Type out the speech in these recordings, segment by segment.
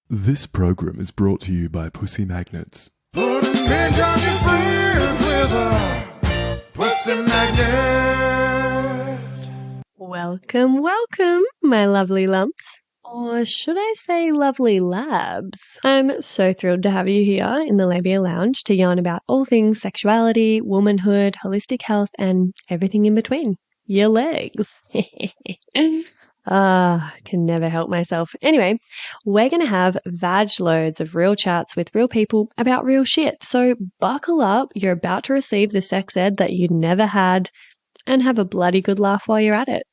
This program is brought to you by Pussy Magnets. Put a midge on your friend with a pussy magnet. Welcome, my lovely lumps. Or should I say lovely labs? I'm so thrilled to have you here in the Labia Lounge to yarn about all things sexuality, womanhood, holistic health, and everything in between. Your legs. Can never help myself. Anyway, we're going to have vag loads of real chats with real people about real shit. So buckle up. You're about to receive the sex ed that you never had and have a bloody good laugh while you're at it.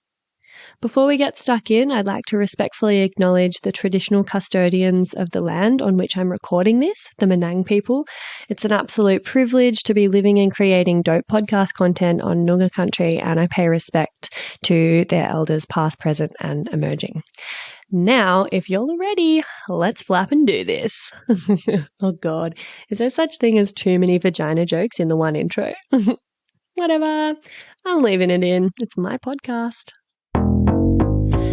Before we get stuck in, I'd like to respectfully acknowledge the traditional custodians of the land on which I'm recording this, the Menang people. It's an absolute privilege to be living and creating dope podcast content on Noongar country, and I pay respect to their elders past, present, and emerging. Now, if you're all ready, let's flap and do this. Oh God, is there such thing as too many vagina jokes in the one intro? Whatever, I'm leaving it in. It's my podcast.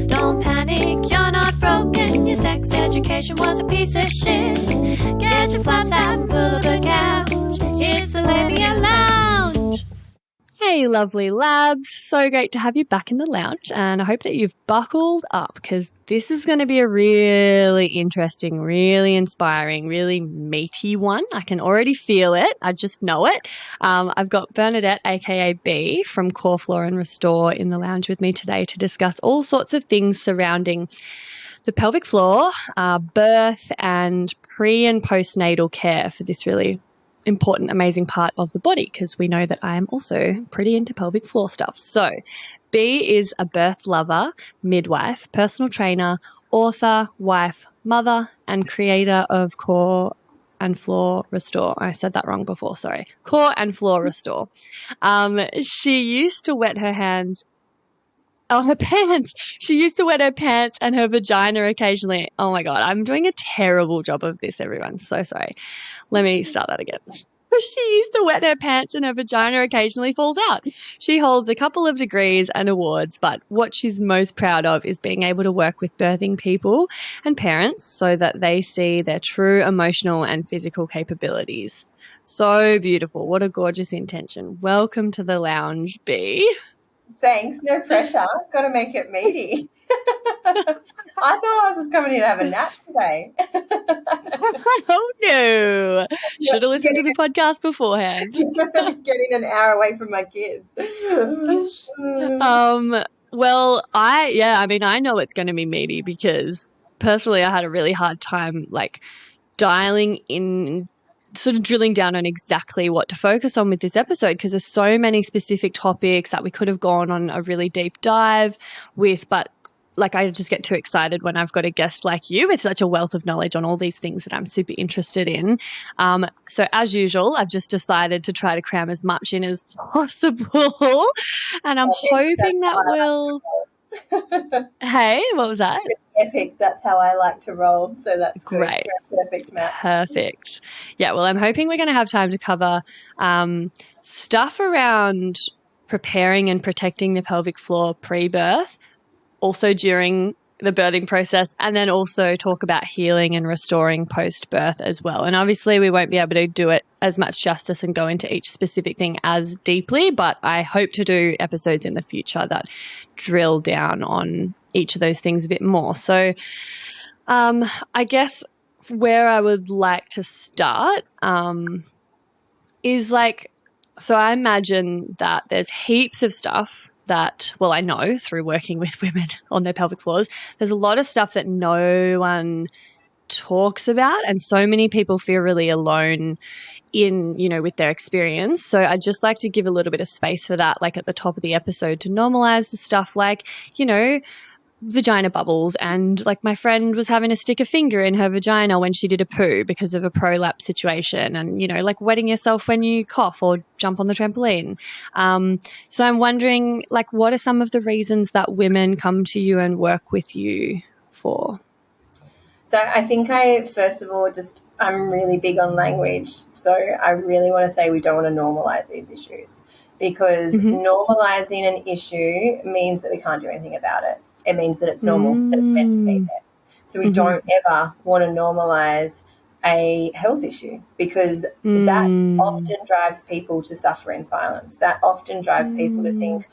Don't panic, you're not broken. Your sex education was a piece of shit. Get your flaps out and pull up the couch. It's the Labia Lounge. Hey, lovely labs. So great to have you back in the lounge, and I hope that you've buckled up because this is going to be a really interesting, really inspiring, really meaty one. I can already feel it. I just know it. I've got Bernadette, aka B, from Core Floor and Restore in the lounge with me today to discuss all sorts of things surrounding the pelvic floor, birth, and pre- and postnatal care for this really important, amazing part of the body, because we know that I am also pretty into pelvic floor stuff. So B is a birth lover, midwife, personal trainer, author, wife, mother, and creator of Core and Floor Restore. I said that wrong before, sorry. Core and Floor Restore. She used to wet her hands her pants. She used to wet her pants and her vagina occasionally. Oh my God, I'm doing a terrible job of this, everyone. So sorry. Let me start that again. She used to wet her pants and her vagina occasionally falls out. She holds a couple of degrees and awards, but what she's most proud of is being able to work with birthing people and parents so that they see their true emotional and physical capabilities. So beautiful. What a gorgeous intention. Welcome to the lounge, B. Thanks, no pressure. Got to make it meaty. I thought I was just coming in to have a nap today. Oh no! Should have listened to the podcast beforehand. Getting an hour away from my kids. Well, I know it's going to be meaty because personally I had a really hard time dialing in, sort of drilling down on exactly what to focus on with this episode, because there's so many specific topics that we could have gone on a really deep dive with, but I just get too excited when I've got a guest like you with such a wealth of knowledge on all these things that I'm super interested in. So as usual, I've just decided to try to cram as much in as possible, and I'm hoping that will... Hey, what was that? Epic. That's how I like to roll. So that's great. Perfect match. Perfect. Yeah, well, I'm hoping we're going to have time to cover stuff around preparing and protecting the pelvic floor pre-birth, also during the birthing process, and then also talk about healing and restoring post-birth as well. And obviously we won't be able to do it as much justice and go into each specific thing as deeply, but I hope to do episodes in the future that drill down on each of those things a bit more. So I guess where I would like to start is so I imagine that there's heaps of stuff that, well, I know through working with women on their pelvic floors, there's a lot of stuff that no one talks about, and so many people feel really alone in, with their experience. So I'd just like to give a little bit of space for that, at the top of the episode, to normalize the stuff vagina bubbles, and my friend was having to stick a finger in her vagina when she did a poo because of a prolapse situation, and wetting yourself when you cough or jump on the trampoline. So I'm wondering what are some of the reasons that women come to you and work with you for? So I think first of all, I'm really big on language. So I really want to say we don't want to normalize these issues, because normalizing an issue means that we can't do anything about it. It means that it's normal, that it's meant to be there. So we don't ever want to normalize a health issue, because that often drives people to suffer in silence. That often drives people to think,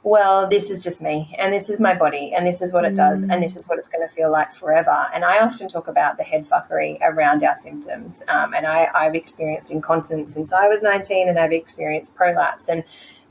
well, this is just me, and this is my body, and this is what it does, and this is what it's going to feel like forever. And I often talk about the head fuckery around our symptoms. And I've experienced incontinence since I was 19, and I've experienced prolapse. And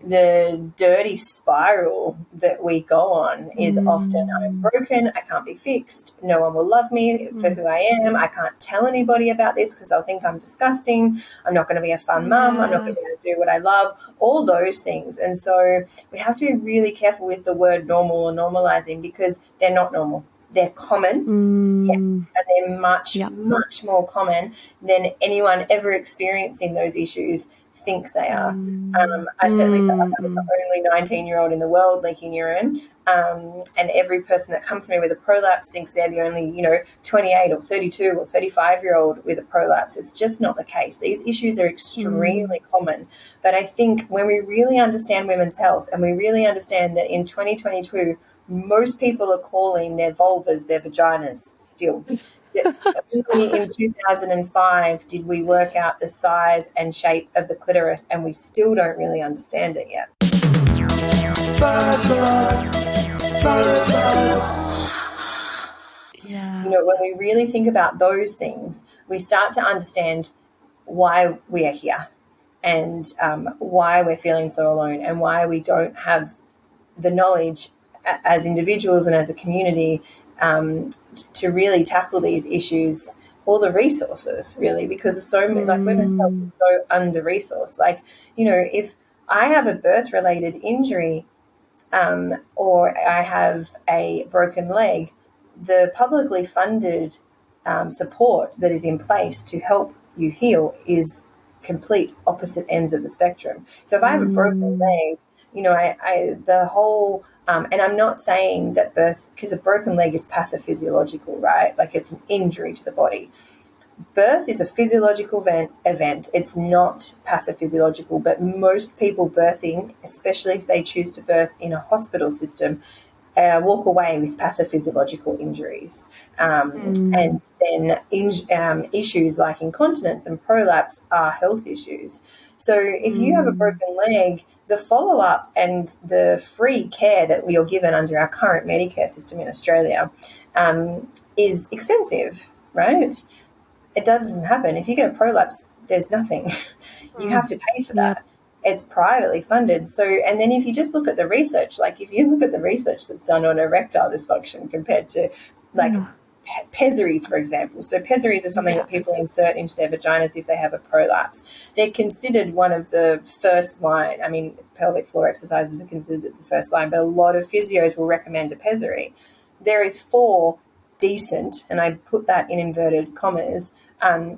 the dirty spiral that we go on is often, I'm broken, I can't be fixed, no one will love me for who I am, I can't tell anybody about this because they'll think I'm disgusting, I'm not going to be a fun mum, I'm not going to be able to do what I love, all those things. And so we have to be really careful with the word normal or normalizing, because they're not normal. They're common, yes, and they're much more common than anyone ever experiencing those issues thinks they are. I certainly felt like I was the only 19-year-old in the world leaking urine, and every person that comes to me with a prolapse thinks they're the only, 28 or 32 or 35-year-old with a prolapse. It's just not the case. These issues are extremely common. But I think when we really understand women's health, and we really understand that in 2022, most people are calling their vulvas their vaginas still. Only in 2005 did we work out the size and shape of the clitoris, and we still don't really understand it yet. When we really think about those things, we start to understand why we are here, and why we're feeling so alone, and why we don't have the knowledge as individuals and as a community to really tackle these issues, all the resources, really, because there's so many, like, women's health is so under-resourced. Like, if I have a birth-related injury, or I have a broken leg, the publicly funded support that is in place to help you heal is complete opposite ends of the spectrum. So if I have a broken leg, the whole and I'm not saying that birth, because a broken leg is pathophysiological, right? Like, it's an injury to the body. Birth is a physiological event. It's not pathophysiological, but most people birthing, especially if they choose to birth in a hospital system, walk away with pathophysiological injuries. And then issues like incontinence and prolapse are health issues. So if you have a broken leg, the follow-up and the free care that we are given under our current Medicare system in Australia is extensive, right? It doesn't happen. If you get a prolapse, there's nothing. You have to pay for that. It's privately funded. So, and then if you just look at the research, like if you look at the research that's done on erectile dysfunction compared to like pessaries, for example. So pessaries are something that people insert into their vaginas if they have a prolapse. They're considered one of the first line. I mean, pelvic floor exercises are considered the first line, but a lot of physios will recommend a pessary. There is 4 decent, and I put that in inverted commas,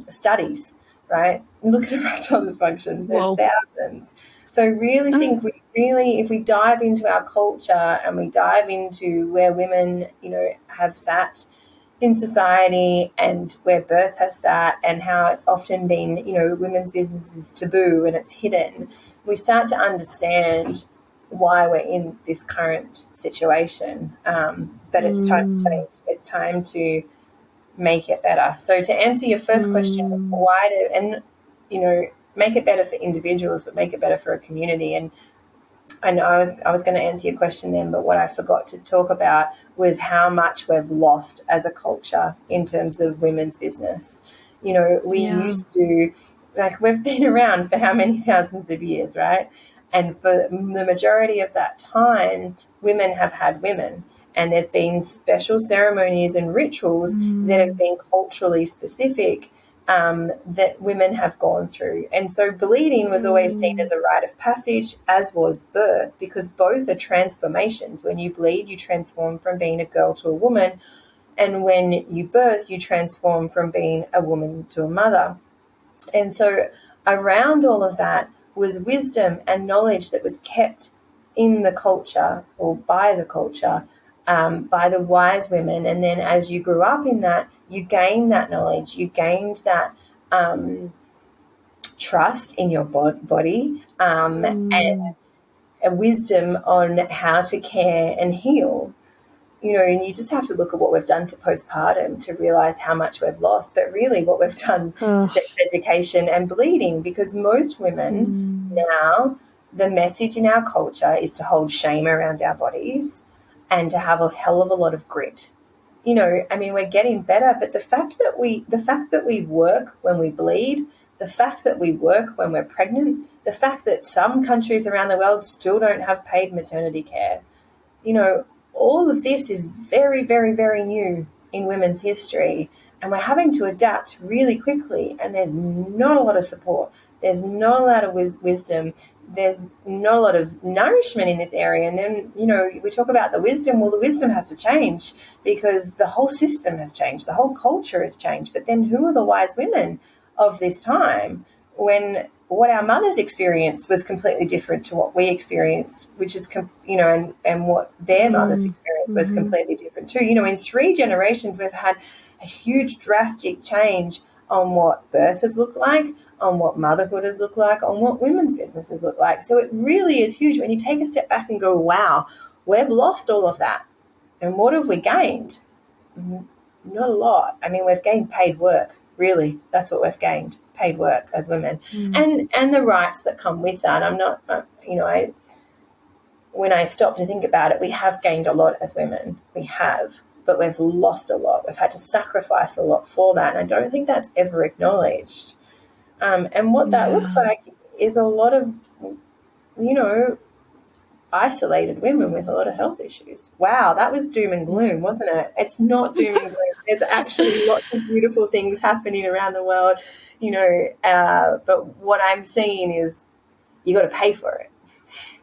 studies, right? Look at erectile dysfunction. There's thousands. So I really think if we dive into our culture and we dive into where women, have sat in society and where birth has sat and how it's often been, women's business is taboo and it's hidden, we start to understand why we're in this current situation. But it's time to change. It's time to make it better. So to answer your first question, make it better for individuals, but make it better for a community. And I know I was going to answer your question then, but what I forgot to talk about was how much we've lost as a culture in terms of women's business. We used to, we've been around for how many thousands of years, right? And for the majority of that time, women have had women. And there's been special ceremonies and rituals that have been culturally specific that women have gone through. And so bleeding was always seen as a rite of passage, as was birth, because both are transformations. When you bleed, you transform from being a girl to a woman. And when you birth, you transform from being a woman to a mother. And so around all of that was wisdom and knowledge that was kept in the culture, or by the culture, by the wise women. And then as you grew up in that, you gained that knowledge, you gained that trust in your body and a wisdom on how to care and heal. and you just have to look at what we've done to postpartum to realize how much we've lost, but really what we've done to sex education and bleeding, because most women now, the message in our culture is to hold shame around our bodies and to have a hell of a lot of grit. We're getting better, but the fact that we work when we bleed, the fact that we work when we're pregnant, the fact that some countries around the world still don't have paid maternity care, all of this is very, very, very new in women's history, and we're having to adapt really quickly, and there's not a lot of support. There's not a lot of wisdom. There's not a lot of nourishment in this area. And then, we talk about the wisdom. Well, the wisdom has to change because the whole system has changed. The whole culture has changed. But then who are the wise women of this time when what our mothers experienced was completely different to what we experienced, which is, and what their mothers experienced was completely different too. In 3 generations, we've had a huge drastic change on what birth has looked like, on what motherhood has looked like, on what women's businesses look like. So it really is huge when you take a step back and go, wow, we've lost all of that. And what have we gained? Not a lot. We've gained paid work. Really, that's what we've gained, paid work as women, and the rights that come with that. I'm not, when I stop to think about it, we have gained a lot as women. We have, but we've lost a lot. We've had to sacrifice a lot for that, and I don't think that's ever acknowledged. And what that looks like is a lot of, isolated women with a lot of health issues. Wow, that was doom and gloom, wasn't it? It's not doom and gloom. There's actually lots of beautiful things happening around the world, but what I'm seeing is you got to pay for it.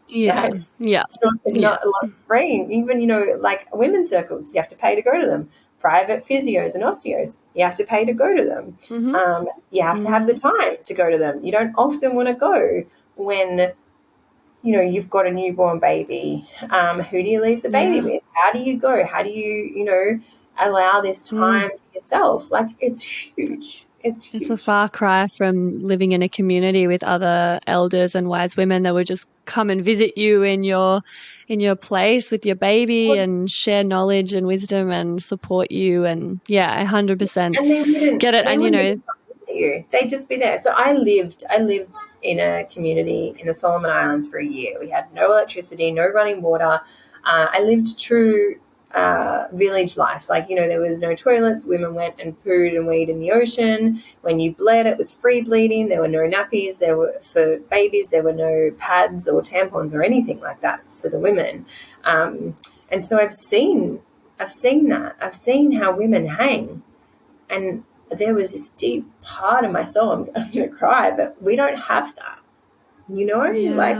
Yeah. Right? Yeah. It's not a lot free. Even, like women's circles, you have to pay to go to them. Private physios and osteos, you have to pay to go to them. You have to have the time to go to them. You don't often want to go when you've got a newborn baby. Who do you leave the baby with? How do you go? How do you, allow this time for yourself? Like, it's huge. It's huge. It's a far cry from living in a community with other elders and wise women that would just come and visit you in your place with your baby and share knowledge and wisdom and support you. And I 100% And they wouldn't get it. And they'd just be there. So I lived in a community in the Solomon Islands for a year. We had no electricity, no running water. I lived true village life. Like, there was no toilets. Women went and pooed and weed in the ocean. When you bled, it was free bleeding. There were no nappies. For babies, there were no pads or tampons or anything like that for the women. And so I've seen that. I've seen how women hang. And there was this deep part of my soul, I'm going to cry, but we don't have that, like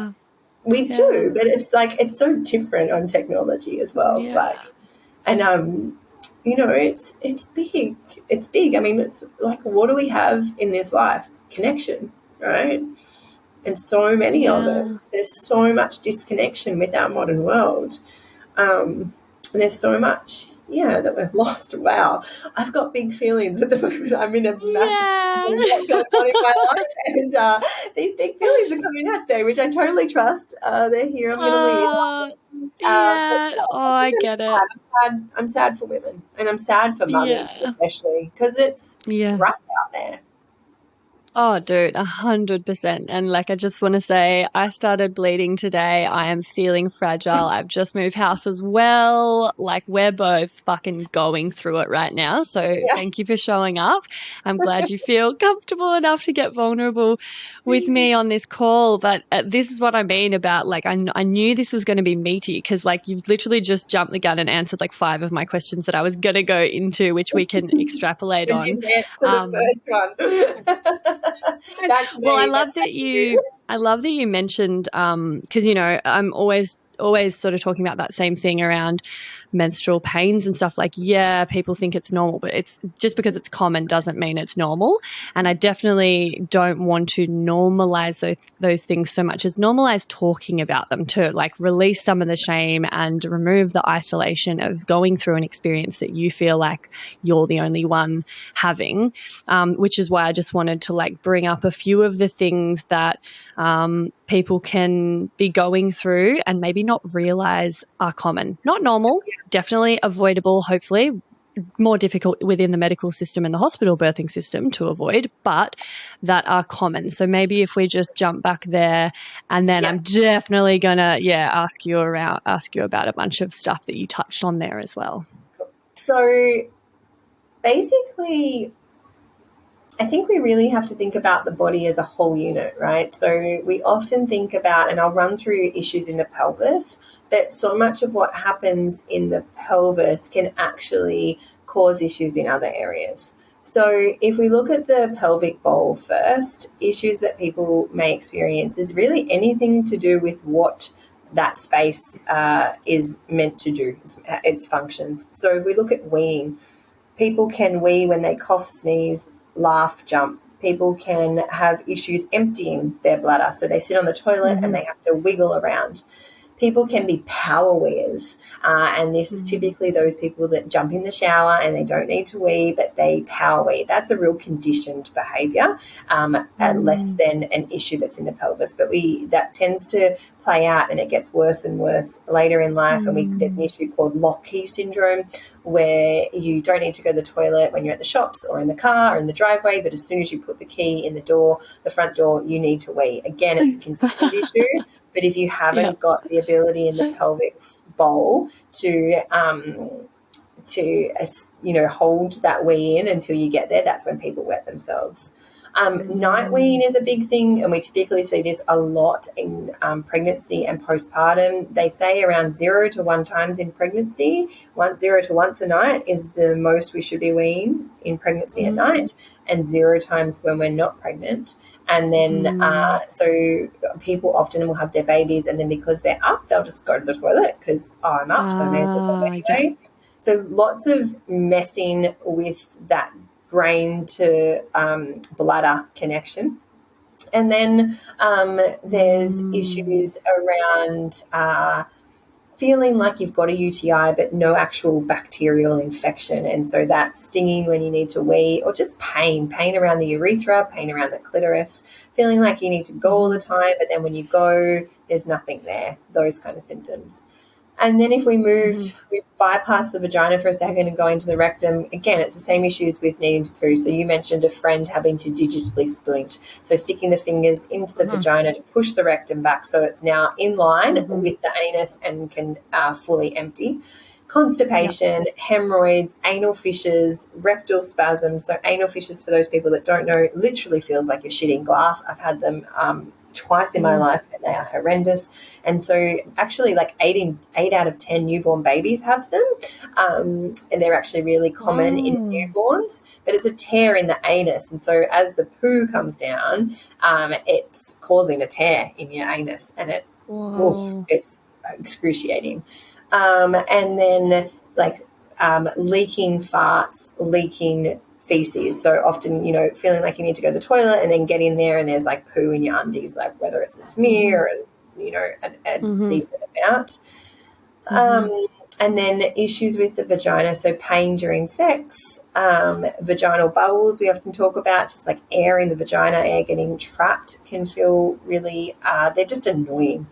we do, but it's like, it's so different on technology as well. It's big. It's big. It's like, what do we have in this life? Connection, right? And so many of us, there's so much disconnection with our modern world. And there's so much, that we've lost. Wow. I've got big feelings at the moment. I'm in a massive thing going on in my life. And these big feelings are coming out today, which I totally trust. They're here. I'm going to leave. I get it. I'm sad for women, and I'm sad for mothers especially, because it's rough out there. Oh, dude, 100%. And like, I just want to say, I started bleeding today. I am feeling fragile. I've just moved house as well. Like, we're both fucking going through it right now. So thank you for showing up. I'm glad you feel comfortable enough to get vulnerable with me on this call. But this is what I mean about, like, I knew this was going to be meaty, because like, you've literally just jumped the gun and answered like 5 of my questions that I was going to go into, which we can extrapolate on. You answer the first one. That's me. Well, I love that you mentioned, because I'm always sort of talking about that same thing around menstrual pains and stuff. Like, people think it's normal, but it's just because it's common doesn't mean it's normal. And I definitely don't want to normalize those things so much as normalize talking about them, to like release some of the shame and remove the isolation of going through an experience that you feel like you're the only one having, which is why I just wanted to like bring up a few of the things that people can be going through and maybe not realize are common, not normal, definitely avoidable, hopefully. More difficult within the medical system and the hospital birthing system to avoid, but that are common. So maybe if we just jump back there, and then I'm definitely gonna ask you about a bunch of stuff that you touched on there as well. So basically, I think we really have to think about the body as a whole unit, right? So we often think about, and I'll run through issues in the pelvis, but so much of what happens in the pelvis can actually cause issues in other areas. So if we look at the pelvic bowl first, issues that people may experience is really anything to do with what that space is meant to do, its functions. So if we look at weeing, people can wee when they cough, sneeze, laugh, jump. People can have issues emptying their bladder. So they sit on the toilet and they have to wiggle around. People can be power weeers, and this is typically those people that jump in the shower and they don't need to wee, but they power wee. That's a real conditioned behaviour, and less than an issue that's in the pelvis. But that tends to play out, and it gets worse and worse later in life. And there's an issue called lock-key syndrome, where you don't need to go to the toilet when you're at the shops or in the car or in the driveway, but as soon as you put the key in the door, the front door, you need to wee. Again, it's a conditioned issue. But if you haven't got the ability in the pelvic bowl to hold that wee in until you get there, that's when people wet themselves. Night weeing is a big thing, and we typically see this a lot in pregnancy and postpartum. They say around 0 to 1 times in pregnancy, 0 to once a night is the most we should be weeing in pregnancy at night, and 0 times when we're not pregnant. And then so people often will have their babies, and then because they're up, they'll just go to the toilet because I'm up, so I may as well go anyway. So lots of messing with that brain to bladder connection. And then there's issues around feeling like you've got a UTI but no actual bacterial infection, and so that's stinging when you need to wee, or just pain around the urethra, pain around the clitoris, feeling like you need to go all the time, but then when you go, there's nothing there, those kind of symptoms. And then if we we bypass the vagina for a second and go into the rectum, again, it's the same issues with needing to poo. So you mentioned a friend having to digitally splint. So sticking the fingers into the vagina to push the rectum back so it's now in line with the anus and can fully empty. Constipation, hemorrhoids, anal fissures, rectal spasms. So anal fissures, for those people that don't know, literally feels like you're shitting glass. I've had them twice in my life, and they are horrendous. And so actually like 8 out of 10 newborn babies have them, and they're actually really common in newborns, but it's a tear in the anus. And so as the poo comes down, it's causing a tear in your anus, and it's excruciating. And then like leaking farts, leaking feces. So often, feeling like you need to go to the toilet and then get in there and there's like poo in your undies, like whether it's a smear or, a decent amount. And then issues with the vagina. So pain during sex, vaginal bubbles we often talk about, just like air in the vagina, air getting trapped can feel really, they're just annoying.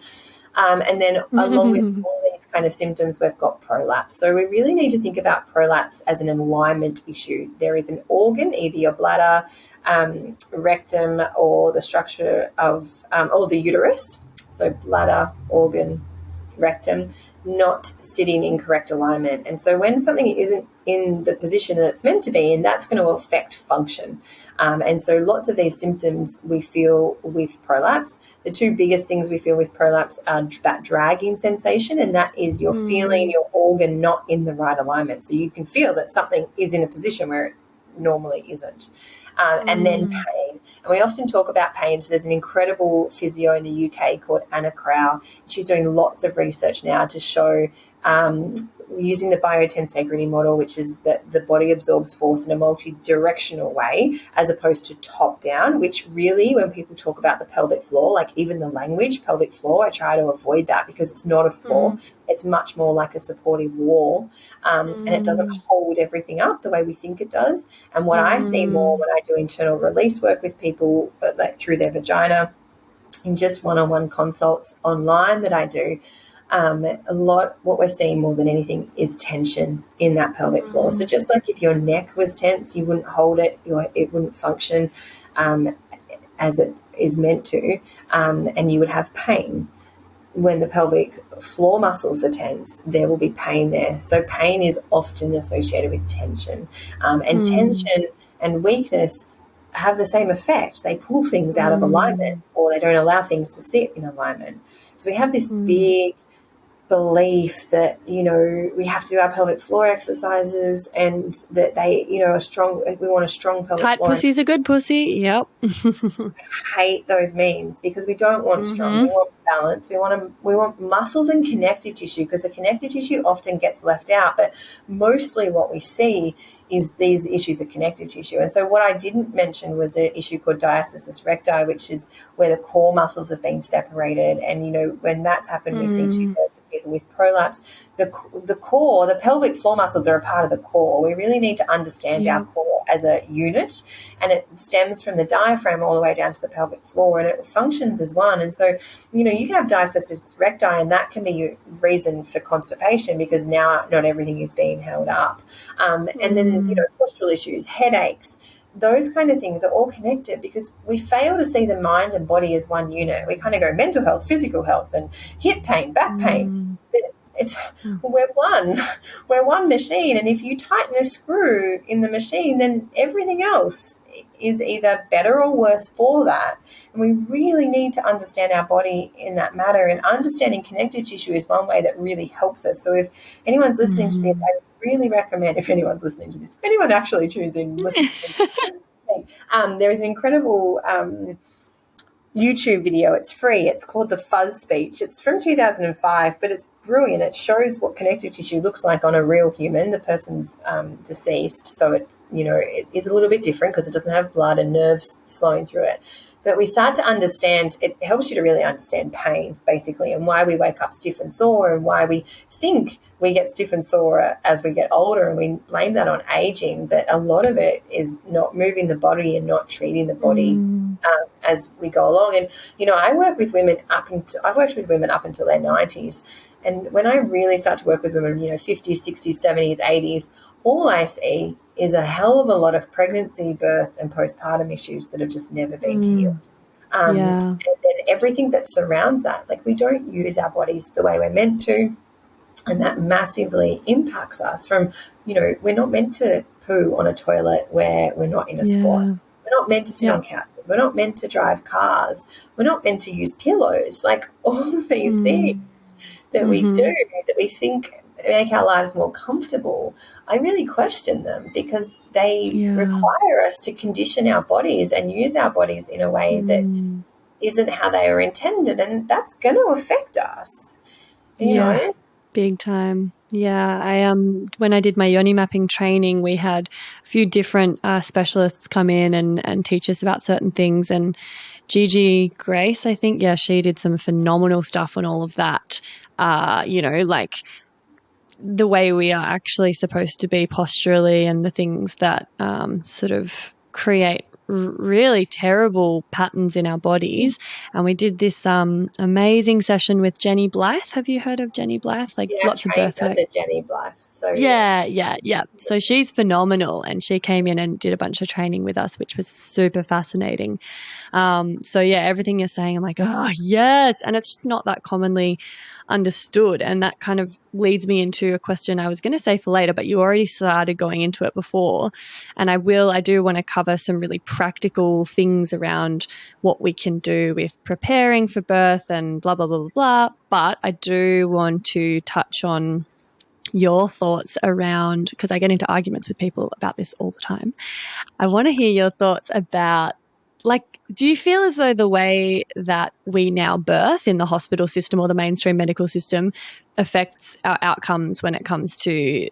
And then along with all these kind of symptoms, we've got prolapse. So we really need to think about prolapse as an alignment issue. There is an organ, either your bladder, rectum, or the structure of, or the uterus. So bladder, organ, rectum, not sitting in correct alignment. And so when something isn't in the position that it's meant to be in, that's going to affect function. And so lots of these symptoms we feel with prolapse. The two biggest things we feel with prolapse are that dragging sensation, and that is you're feeling your organ not in the right alignment. So you can feel that something is in a position where it normally isn't. And then pain. And we often talk about pain. So there's an incredible physio in the UK called Anna Crowell. She's doing lots of research now to show using the biotensegrity model, which is that the body absorbs force in a multi-directional way as opposed to top-down, which really, when people talk about the pelvic floor, like even the language pelvic floor, I try to avoid that because it's not a floor. It's much more like a supportive wall, and it doesn't hold everything up the way we think it does. And what I see more when I do internal release work with people like through their vagina in just one-on-one consults online that I do, what we're seeing more than anything is tension in that pelvic floor. So just like if your neck was tense, you wouldn't hold it, it wouldn't function as it is meant to, and you would have pain. When the pelvic floor muscles are tense, there will be pain there. So pain is often associated with tension. And tension and weakness have the same effect. They pull things out of alignment, or they don't allow things to sit in alignment. So we have this big belief that, we have to do our pelvic floor exercises, and that they, are strong. We want a strong pelvic Tight floor. pussy's a good pussy. Yep. Hate those memes, because we don't want strong. We want balance. We want muscles and connective tissue, because the connective tissue often gets left out. But mostly what we see is these issues of connective tissue. And so what I didn't mention was an issue called diastasis recti, which is where the core muscles have been separated. And, when that's happened, we see 2/3 of people with prolapse. The core, the pelvic floor muscles are a part of the core. We really need to understand our core as a unit, and it stems from the diaphragm all the way down to the pelvic floor, and it functions as one. And so, you can have diastasis recti, and that can be a reason for constipation, because now not everything is being held up. And then, postural issues, headaches, those kind of things are all connected, because we fail to see the mind and body as one unit. We kind of go mental health, physical health, and hip pain, back pain. But we're one machine, and if you tighten a screw in the machine, then everything else is either better or worse for that. And we really need to understand our body in that matter, and understanding connective tissue is one way that really helps us. So if anyone's listening to this, I really recommend, if anyone's listening to this, if anyone actually tunes in, listens to this, there is an incredible YouTube video. It's free. It's called The Fuzz Speech. It's from 2005, but it's brilliant. It shows what connective tissue looks like on a real human. The person's deceased, so it is a little bit different, because it doesn't have blood and nerves flowing through it. But we start to understand, it helps you to really understand pain, basically, and why we wake up stiff and sore, and why we think we get stiff and sore as we get older, and we blame that on aging. But a lot of it is not moving the body and not treating the body as we go along. And, I've worked with women up until their 90s. And when I really start to work with women, 50s, 60s, 70s, 80s, all I see is a hell of a lot of pregnancy, birth, and postpartum issues that have just never been healed. And then everything that surrounds that, like, we don't use our bodies the way we're meant to, and that massively impacts us. From, we're not meant to poo on a toilet where we're not in a spot. We're not meant to sit on couches. We're not meant to drive cars. We're not meant to use pillows. Like, all of these things that we do, that we think make our lives more comfortable, I really question them, because they require us to condition our bodies and use our bodies in a way that isn't how they were intended, and that's going to affect us. You know? Big time. Yeah, when I did my yoni mapping training, we had a few different specialists come in and teach us about certain things. And Gigi Grace, I think, she did some phenomenal stuff on all of that. Like the way we are actually supposed to be posturally, and the things that sort of create really terrible patterns in our bodies. And we did this amazing session with Jenny Blythe. Have you heard of Jenny Blythe? Lots of birth work. Jenny Blythe. So yeah. So she's phenomenal, and she came in and did a bunch of training with us, which was super fascinating. Everything you're saying, I'm like, oh yes, and it's just not that commonly understood. And that kind of leads me into a question I was going to say for later, but you already started going into it before. And I do want to cover some really practical things around what we can do with preparing for birth and blah, blah, blah, blah, blah. But I do want to touch on your thoughts around, because I get into arguments with people about this all the time. I want to hear your thoughts about, do you feel as though the way that we now birth in the hospital system or the mainstream medical system affects our outcomes when it comes to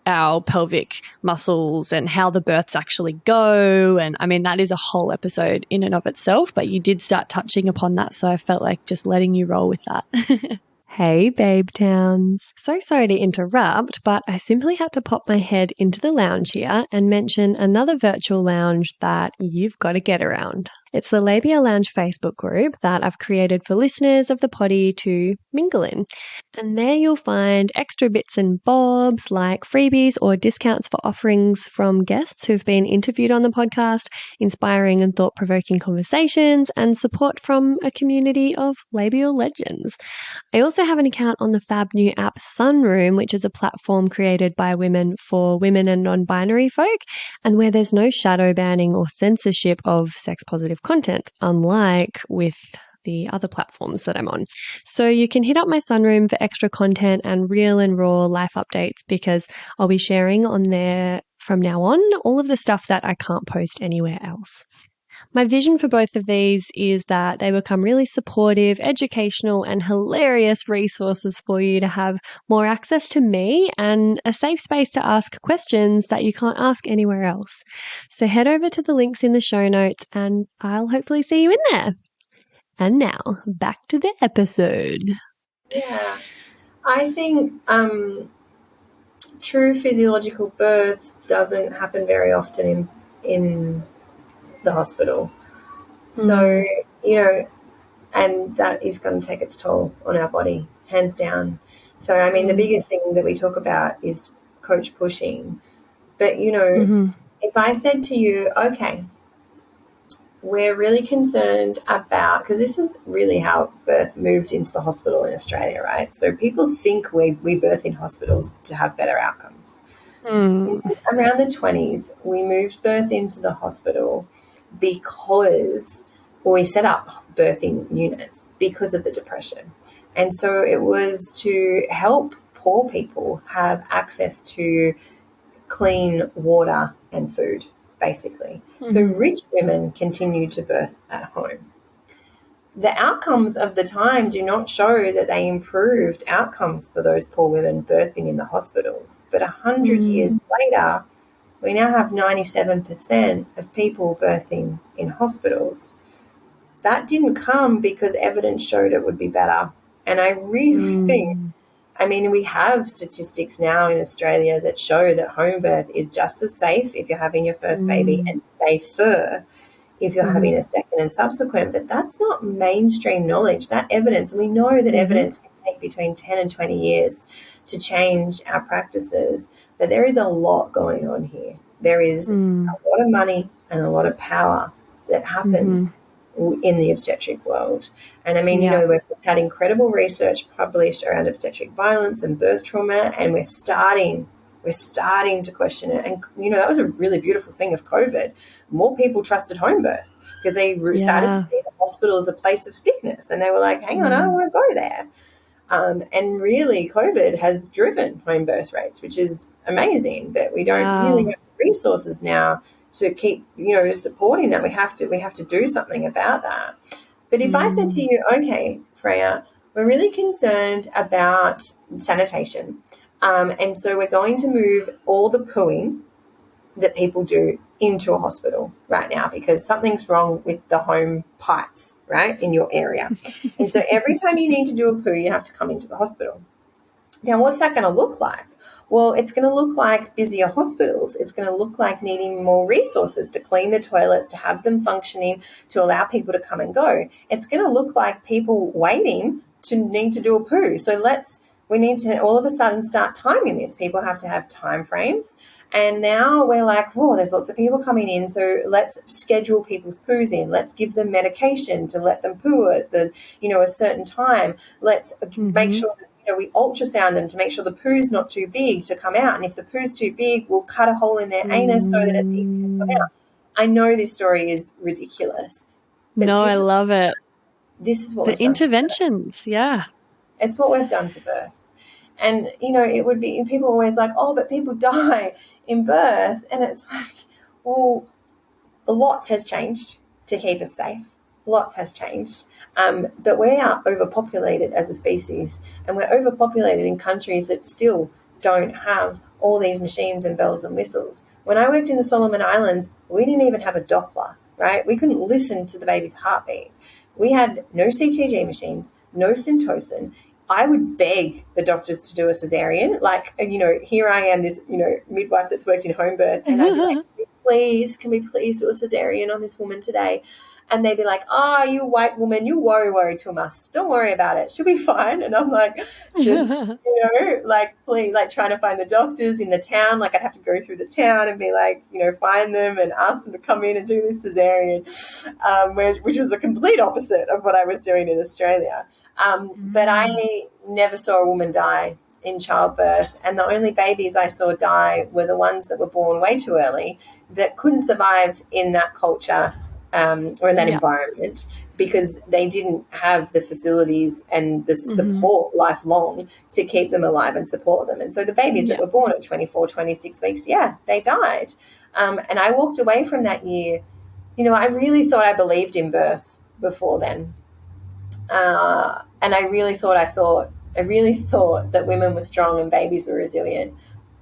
our pelvic muscles and how the births actually go? And I mean, that is a whole episode in and of itself, but you did start touching upon that. So I felt like just letting you roll with that. Hey, Babe Towns. So sorry to interrupt, but I simply had to pop my head into the lounge here and mention another virtual lounge that you've got to get around. It's the Labia Lounge Facebook group that I've created for listeners of the potty to mingle in. And there you'll find extra bits and bobs like freebies or discounts for offerings from guests who've been interviewed on the podcast, inspiring and thought-provoking conversations, and support from a community of labial legends. I also have an account on the fab new app Sunroom, which is a platform created by women for women and non-binary folk, and where there's no shadow banning or censorship of sex-positive content, unlike with the other platforms that I'm on. So you can hit up my Sunroom for extra content and real and raw life updates, because I'll be sharing on there from now on all of the stuff that I can't post anywhere else. My vision for both of these is that they become really supportive, educational, and hilarious resources for you to have more access to me and a safe space to ask questions that you can't ask anywhere else. So head over to the links in the show notes and I'll hopefully see you in there. And now, back to the episode. Yeah. I think true physiological birth doesn't happen very often in the hospital. So, and that is going to take its toll on our body, hands down. So, I mean, the biggest thing that we talk about is coach pushing. But, if I said to you, okay, we're really concerned about, because this is really how birth moved into the hospital in Australia, right? So people think we birth in hospitals to have better outcomes. Around the 20s, we moved birth into the hospital because we set up birthing units because of the depression. And so it was to help poor people have access to clean water and food, basically. So rich women continue to birth at home. The outcomes of the time do not show that they improved outcomes for those poor women birthing in the hospitals. But 100 years later, we now have 97% of people birthing in hospitals. That didn't come because evidence showed it would be better. And I really think, I mean, we have statistics now in Australia that show that home birth is just as safe if you're having your first baby and safer if you're having a second and subsequent. But that's not mainstream knowledge. That evidence, we know that evidence can take between 10 and 20 years to change our practices. But there is a lot going on here. There is a lot of money and a lot of power that happens in the obstetric world. And I mean, we've just had incredible research published around obstetric violence and birth trauma, and we're starting to question it. And, that was a really beautiful thing of COVID. More people trusted home birth because they started to see the hospital as a place of sickness. And they were like, hang on, I don't want to go there. And really, COVID has driven home birth rates, which is amazing. But we don't really have the resources now to keep, supporting that. We have to do something about that. But if I said to you, okay, Freya, we're really concerned about sanitation. And so we're going to move all the pooing that people do into a hospital right now because something's wrong with the home pipes, right, in your area. And so every time you need to do a poo, you have to come into the hospital. Now, what's that going to look like? Well, it's going to look like busier hospitals. It's going to look like needing more resources to clean the toilets, to have them functioning, to allow people to come and go. It's going to look like people waiting to need to do a poo. So we need to all of a sudden start timing this. People have to have time frames. And now we're like, whoa, there's lots of people coming in. So let's schedule people's poos in. Let's give them medication to let them poo at a certain time. Let's make sure that, we ultrasound them to make sure the poo's not too big to come out. And if the poo's too big, we'll cut a hole in their anus so that it's easy to come out. I know this story is ridiculous. No, I love it. This is what the interventions. Yeah. It's what we've done to birth. And, it would be, people are always like, oh, but people die in birth. And it's like, well, lots has changed to keep us safe. Lots has changed. But we are overpopulated as a species, and we're overpopulated in countries that still don't have all these machines and bells and whistles. When I worked in the Solomon Islands, we didn't even have a Doppler, right? We couldn't listen to the baby's heartbeat. We had no CTG machines, no Syntocin. I would beg the doctors to do a cesarean. Like, here I am, this, midwife that's worked in home birth, and I'd be like, can we please do a cesarean on this woman today? And they'd be like, oh, you white woman, you worry too much. Don't worry about it. She'll be fine. And I'm like, just, like, please, like trying to find the doctors in the town. Like I'd have to go through the town and be like, find them and ask them to come in and do this cesarean, which was the complete opposite of what I was doing in Australia. But I never saw a woman die in childbirth, and the only babies I saw die were the ones that were born way too early that couldn't survive in that culture or in that environment because they didn't have the facilities and the support lifelong to keep them alive and support them. And so the babies that were born at 24, 26 weeks, they died. And I walked away from that year. I really thought I believed in birth before then. And I really thought that women were strong and babies were resilient.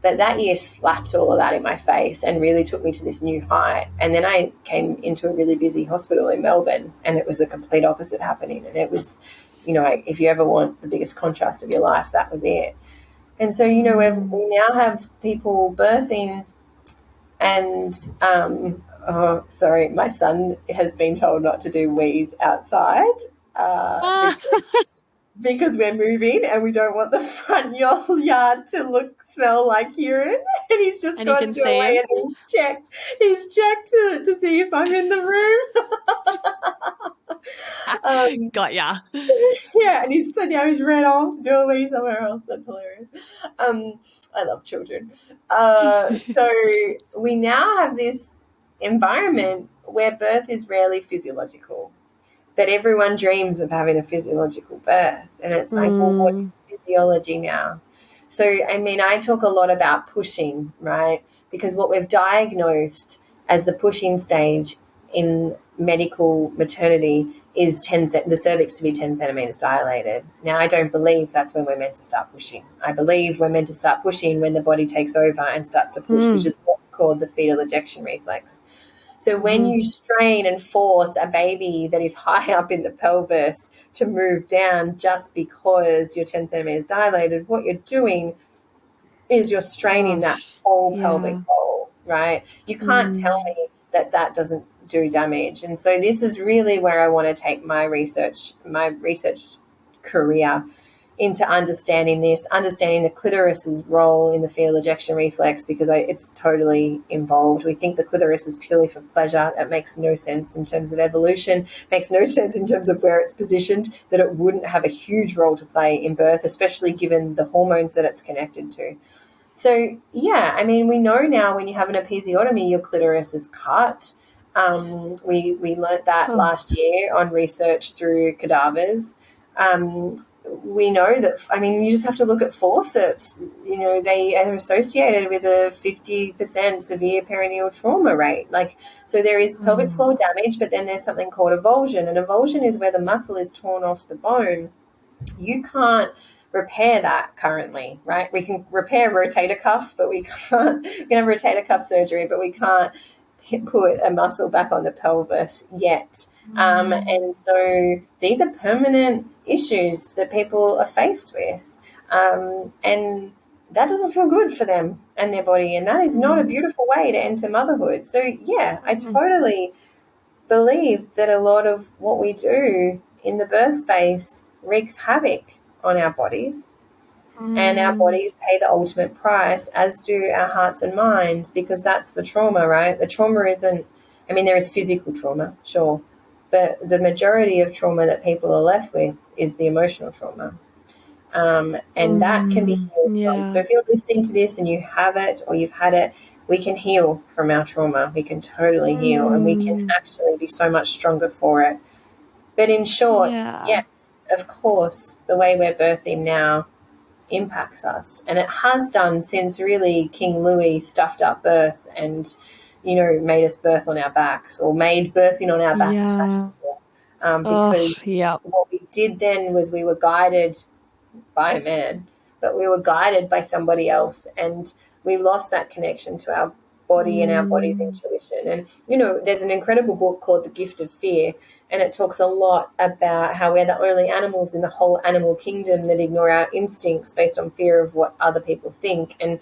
But that year slapped all of that in my face and really took me to this new height. And then I came into a really busy hospital in Melbourne, and it was the complete opposite happening. And it was, if you ever want the biggest contrast of your life, that was it. And so, we now have people birthing and, my son has been told not to do wheeze outside. Because we're moving and we don't want the front yard to smell like urine, and he's just And gone you can to see away him. and he's checked to see if I'm in the room. Got ya. Yeah, and he's ran off to do a wee somewhere else. That's hilarious. I love children. So we now have this environment where birth is rarely physiological. But everyone dreams of having a physiological birth. And it's like, well, what is physiology now? So, I talk a lot about pushing, right? Because what we've diagnosed as the pushing stage in medical maternity is the cervix to be 10 centimetres dilated. Now, I don't believe that's when we're meant to start pushing. I believe we're meant to start pushing when the body takes over and starts to push, which is what's called the fetal ejection reflex. So when you strain and force a baby that is high up in the pelvis to move down just because you're 10 centimetres dilated, what you're doing is you're straining that whole pelvic bowl, right? You can't tell me that doesn't do damage. And so this is really where I want to take my research career into understanding the clitoris's role in the fetal ejection reflex, because it's totally involved. We think the clitoris is purely for pleasure. That makes no sense in terms of evolution, makes no sense in terms of where it's positioned, that it wouldn't have a huge role to play in birth, especially given the hormones that it's connected to. So, we know now when you have an episiotomy, your clitoris is cut. We learnt that last year on research through cadavers. We know that, you just have to look at forceps. They are associated with a 50% severe perineal trauma rate. So there is pelvic floor damage, but then there's something called avulsion. And avulsion is where the muscle is torn off the bone. You can't repair that currently, right? We can repair a rotator cuff, but we can have rotator cuff surgery, but we can't put a muscle back on the pelvis yet. And so these are permanent issues that people are faced with. And that doesn't feel good for them and their body. And that is not a beautiful way to enter motherhood. So, I totally believe that a lot of what we do in the birth space wreaks havoc on our bodies. And our bodies pay the ultimate price, as do our hearts and minds, because that's the trauma, right? The trauma isn't, there is physical trauma, sure, but the majority of trauma that people are left with is the emotional trauma. And that can be healed from. So if you're listening to this and you have it or you've had it, we can heal from our trauma. We can totally heal, and we can actually be so much stronger for it. But in short, yes, of course, the way we're birthing now impacts us, and it has done since really King Louis stuffed up birth and made us birth on our backs, or made birthing on our backs fashionable, because what we did then was we were guided by a man, but we were guided by somebody else, and we lost that connection to our body and our body's intuition. And there's an incredible book called The Gift of Fear, and it talks a lot about how we're the only animals in the whole animal kingdom that ignore our instincts based on fear of what other people think. And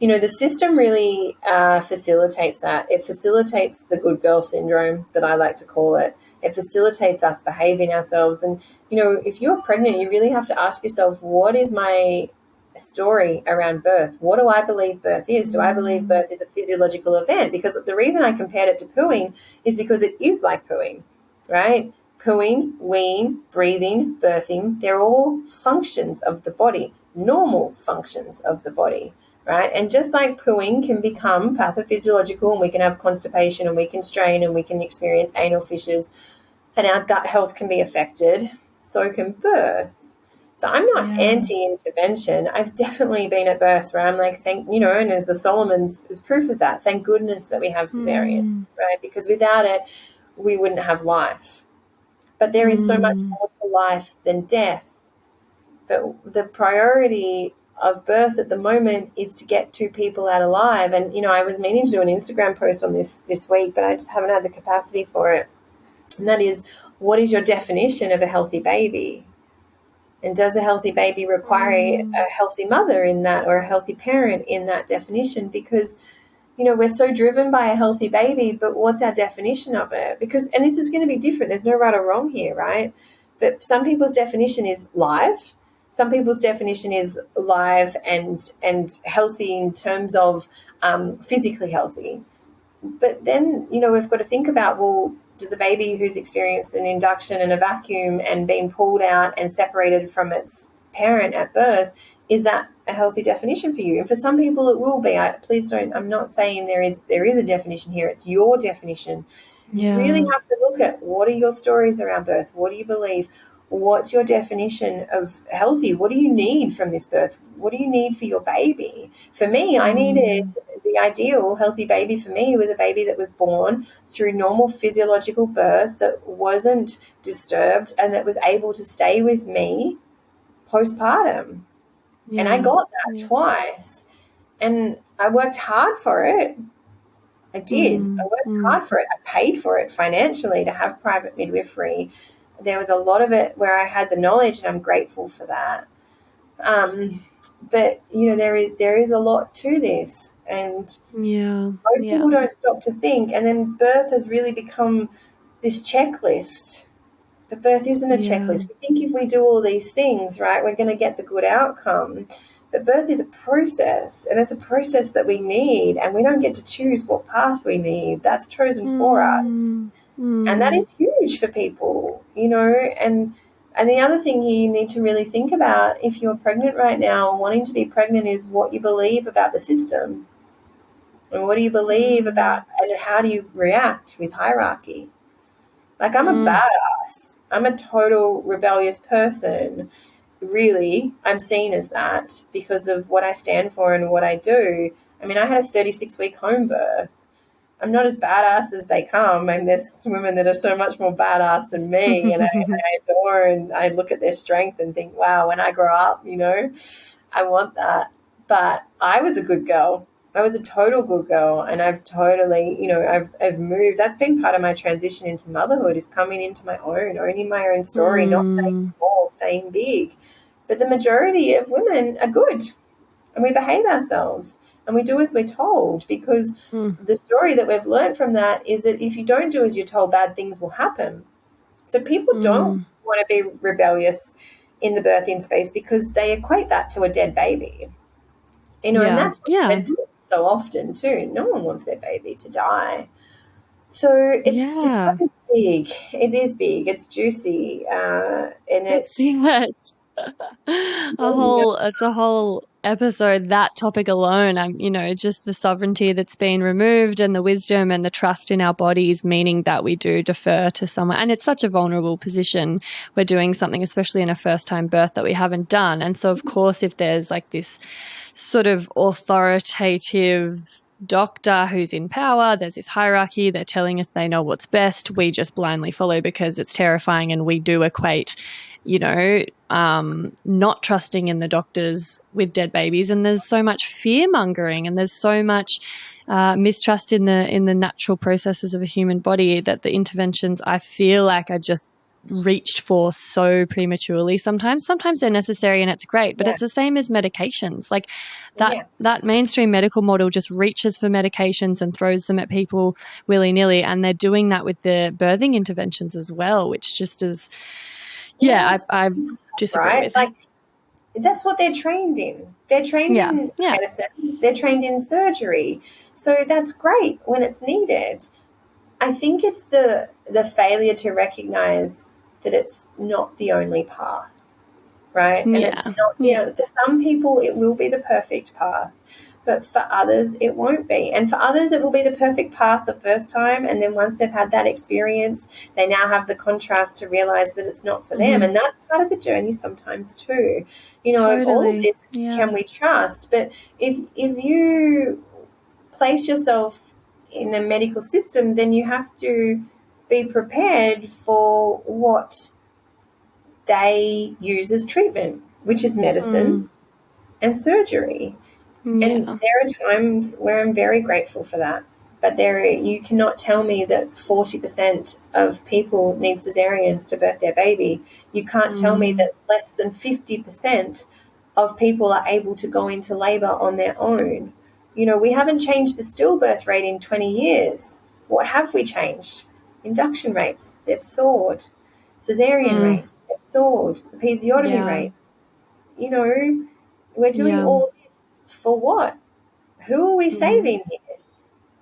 the system really facilitates that. It facilitates the good girl syndrome, that I like to call it. It facilitates us behaving ourselves. And, if you're pregnant, you really have to ask yourself, what is my story around birth? What do I believe birth is? Do I believe birth is a physiological event? Because the reason I compared it to pooing is because it is like pooing, right? Pooing, weeing, breathing, birthing, they're all functions of the body, normal functions of the body. Right. And just like pooing can become pathophysiological, and we can have constipation, and we can strain, and we can experience anal fissures, and our gut health can be affected, so can birth. So I'm not anti-intervention. I've definitely been at births where I'm like, and as the Solomons is proof of that, thank goodness that we have cesarean, right? Because without it, we wouldn't have life. But there is so much more to life than death. But the priority of birth at the moment is to get 2 people out alive. And, I was meaning to do an Instagram post on this week, but I just haven't had the capacity for it. And that is, what is your definition of a healthy baby? And does a healthy baby require a healthy mother in that, or a healthy parent in that definition? Because, we're so driven by a healthy baby, but what's our definition of it? Because, and this is going to be different. There's no right or wrong here, right? But some people's definition is live. Some people's definition is live and healthy in terms of physically healthy. But then, we've got to think about, well, does a baby who's experienced an induction and a vacuum and been pulled out and separated from its parent at birth, is that a healthy definition for you? And for some people it will be. I'm not saying there is a definition here. It's your definition. You really have to look at, what are your stories around birth? What do you believe? What's your definition of healthy? What do you need from this birth? What do you need for your baby? For me, I needed the ideal healthy baby. For me, was a baby that was born through normal physiological birth, that wasn't disturbed, and that was able to stay with me postpartum. And I got that twice. And I worked hard for it. I did. I worked hard for it. I paid for it financially to have private midwifery. There was a lot of it where I had the knowledge, and I'm grateful for that. But, there is a lot to this, and most people don't stop to think. And then birth has really become this checklist. But birth isn't a checklist. We think if we do all these things, right, we're going to get the good outcome. But birth is a process, and it's a process that we need, and we don't get to choose what path we need. That's chosen for us. And that is huge for people, and the other thing here you need to really think about, if you're pregnant right now or wanting to be pregnant, is what you believe about the system, and what do you believe about, and how do you react with hierarchy? Like, I'm a badass. I'm a total rebellious person. Really, I'm seen as that because of what I stand for and what I do. I mean, I had a 36-week home birth. I'm not as badass as they come, and there's women that are so much more badass than me, and I adore, and I look at their strength and think, wow, when I grow up, I want that. But I was a good girl. I was a total good girl, and I've totally, I've moved. That's been part of my transition into motherhood, is coming into my own, owning my own story, not staying small, staying big. But the majority of women are good, and we behave ourselves. And we do as we're told, because the story that we've learned from that is that if you don't do as you're told, bad things will happen. So people don't want to be rebellious in the birthing space because they equate that to a dead baby. And that's what they do so often too. No one wants their baby to die. So this stuff is big. It is big. It's juicy. And it's it's a whole episode, that topic alone. Just the sovereignty that's been removed, and the wisdom and the trust in our bodies, meaning that we do defer to someone. And it's such a vulnerable position. We're doing something, especially in a first-time birth, that we haven't done. And so, of course, if there's like this sort of authoritative doctor who's in power, there's this hierarchy, they're telling us they know what's best, we just blindly follow because it's terrifying, and we do equate not trusting in the doctors with dead babies. And there's so much fear mongering, and there's so much mistrust in the natural processes of a human body, that the interventions, I feel like, are just reached for so prematurely sometimes. Sometimes they're necessary and it's great, but it's the same as medications. Like that mainstream medical model just reaches for medications and throws them at people willy-nilly, and they're doing that with the birthing interventions as well, which just is I disagree right? with. Like, that's what they're trained in. They're trained in medicine. They're trained in surgery. So that's great when it's needed. I think it's the failure to recognize that it's not the only path, right? And it's not, for some people it will be the perfect path, but for others it won't be. And for others it will be the perfect path the first time, and then once they've had that experience, they now have the contrast to realize that it's not for them. And that's part of the journey sometimes too. All of this, can we trust? But if you place yourself in a medical system, then you have to be prepared for what they use as treatment, which is medicine and surgery. And there are times where I'm very grateful for that. But you cannot tell me that 40% of people need cesareans to birth their baby. You can't tell me that less than 50% of people are able to go into labor on their own. We haven't changed the stillbirth rate in 20 years. What have we changed? Induction rates, they've soared. Cesarean rates, they've soared. Episiotomy rates. We're doing all this for what? Who are we saving here?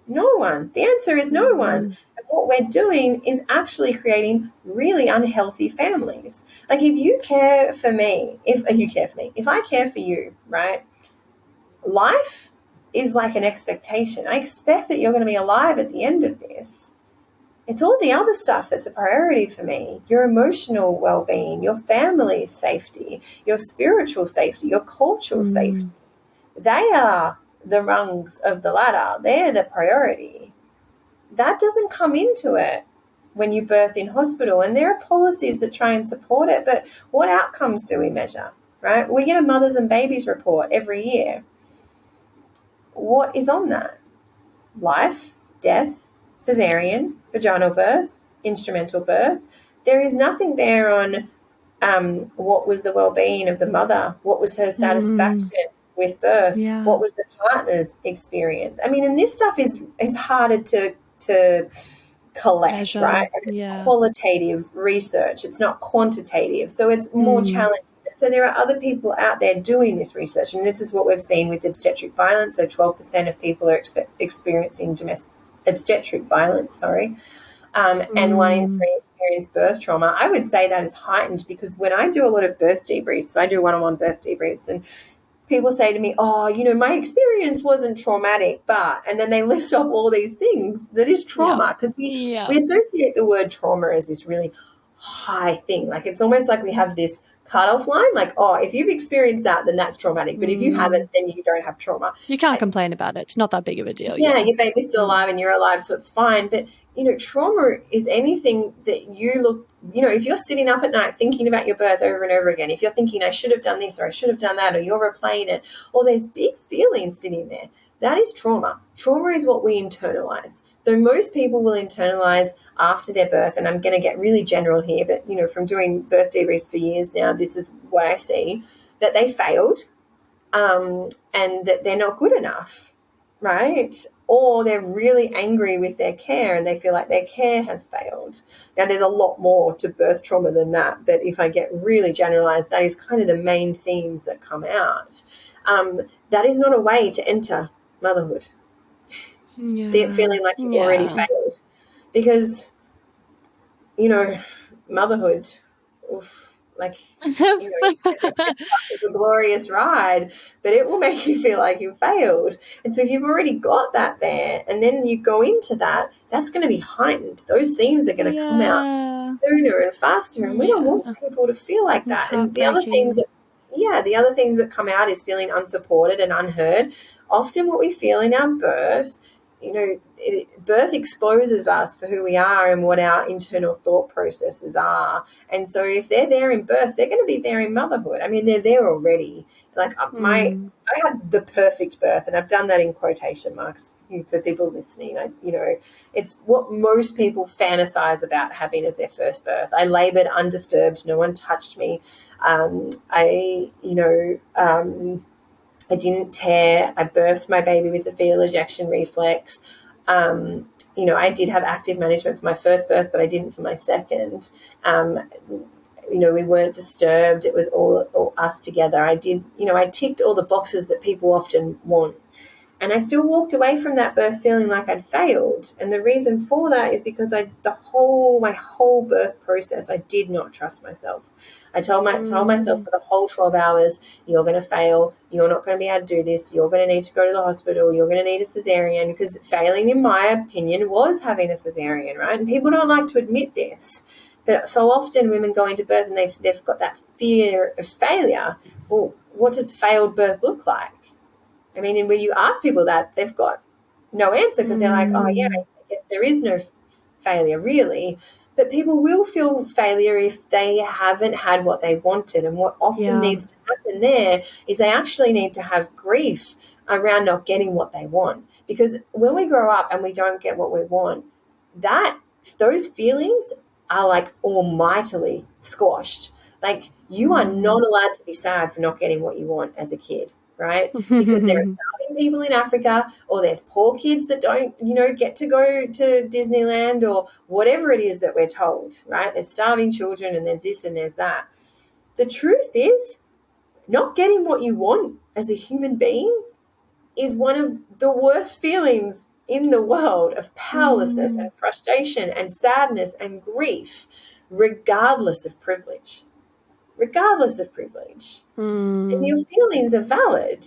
No one. The answer is no one. And what we're doing is actually creating really unhealthy families. Like, if you care for me, if I care for you, right? Life is like an expectation. I expect that you're going to be alive at the end of this. It's all the other stuff that's a priority for me. Your emotional well-being, your family's safety, your spiritual safety, your cultural safety. They are the rungs of the ladder. They're the priority. That doesn't come into it when you birth in hospital. And there are policies that try and support it, but what outcomes do we measure, right? We get a mothers and babies report every year. What is on that? Life, death, cesarean, vaginal birth, instrumental birth. There is nothing there on what was the well-being of the mother, what was her satisfaction with birth, what was the partner's experience. I mean, and this stuff is harder to collect, measure, right? And it's qualitative research. It's not quantitative. So it's more challenging. So there are other people out there doing this research, and this is what we've seen with obstetric violence. So 12% of people are experiencing obstetric violence, and 1 in 3 experience birth trauma. I would say that is heightened because when I do a lot of birth debriefs, so I do one-on-one birth debriefs, and people say to me, my experience wasn't traumatic, and then they list off all these things that is trauma, because we associate the word trauma as this really high thing. Like, it's almost like we have this cutoff line, like, if you've experienced that, then that's traumatic. But if you haven't, then you don't have trauma. You can't complain about it. It's not that big of a deal. Yeah, your baby's still alive and you're alive, so it's fine. But, trauma is anything that if you're sitting up at night thinking about your birth over and over again, if you're thinking, I should have done this or I should have done that, or you're replaying it, or there's big feelings sitting there, that is trauma. Trauma is what we internalize. So most people will internalize after their birth, and I'm going to get really general here, but, from doing birth debriefs for years now, this is what I see, that they failed and that they're not good enough, right? Or they're really angry with their care and they feel like their care has failed. Now, there's a lot more to birth trauma than that, but if I get really generalized, that is kind of the main themes that come out. That is not a way to enter motherhood. They're feeling like you've already failed. Because, motherhood, it's a glorious ride, but it will make you feel like you failed. And so if you've already got that there and then you go into that, that's going to be heightened. Those themes are going to come out sooner and faster, and we don't want people to feel like that. And the other things that come out is feeling unsupported and unheard. Often what we feel in our birth, birth exposes us for who we are and what our internal thought processes are. And so if they're there in birth, they're going to be there in motherhood. I mean, they're there already. Like I had the perfect birth, and I've done that in quotation marks for people listening. It's what most people fantasize about having as their first birth. I labored undisturbed. No one touched me. I didn't tear. I birthed my baby with a fetal ejection reflex. I did have active management for my first birth, but I didn't for my second. We weren't disturbed. It was all us together. I ticked all the boxes that people often want. And I still walked away from that birth feeling like I'd failed. And the reason for that is because my whole birth process, I did not trust myself. I told myself for the whole 12 hours, you're going to fail. You're not going to be able to do this. You're going to need to go to the hospital. You're going to need a cesarean, because failing, in my opinion, was having a cesarean, right? And people don't like to admit this. But so often women go into birth and they've got that fear of failure. Well, what does failed birth look like? I mean, and when you ask people that, they've got no answer, because they're like, oh, yeah, I guess there is no failure really. But people will feel failure if they haven't had what they wanted. And what often needs to happen there is they actually need to have grief around not getting what they want. Because when we grow up and we don't get what we want, those feelings are like almightily squashed. Like, you are not allowed to be sad for not getting what you want as a kid, right? Because there are starving people in Africa, or there's poor kids that don't, get to go to Disneyland, or whatever it is that we're told, right? There's starving children, and there's this and there's that. The truth is, not getting what you want as a human being is one of the worst feelings in the world, of powerlessness and frustration and sadness and grief, regardless of privilege. And your feelings are valid.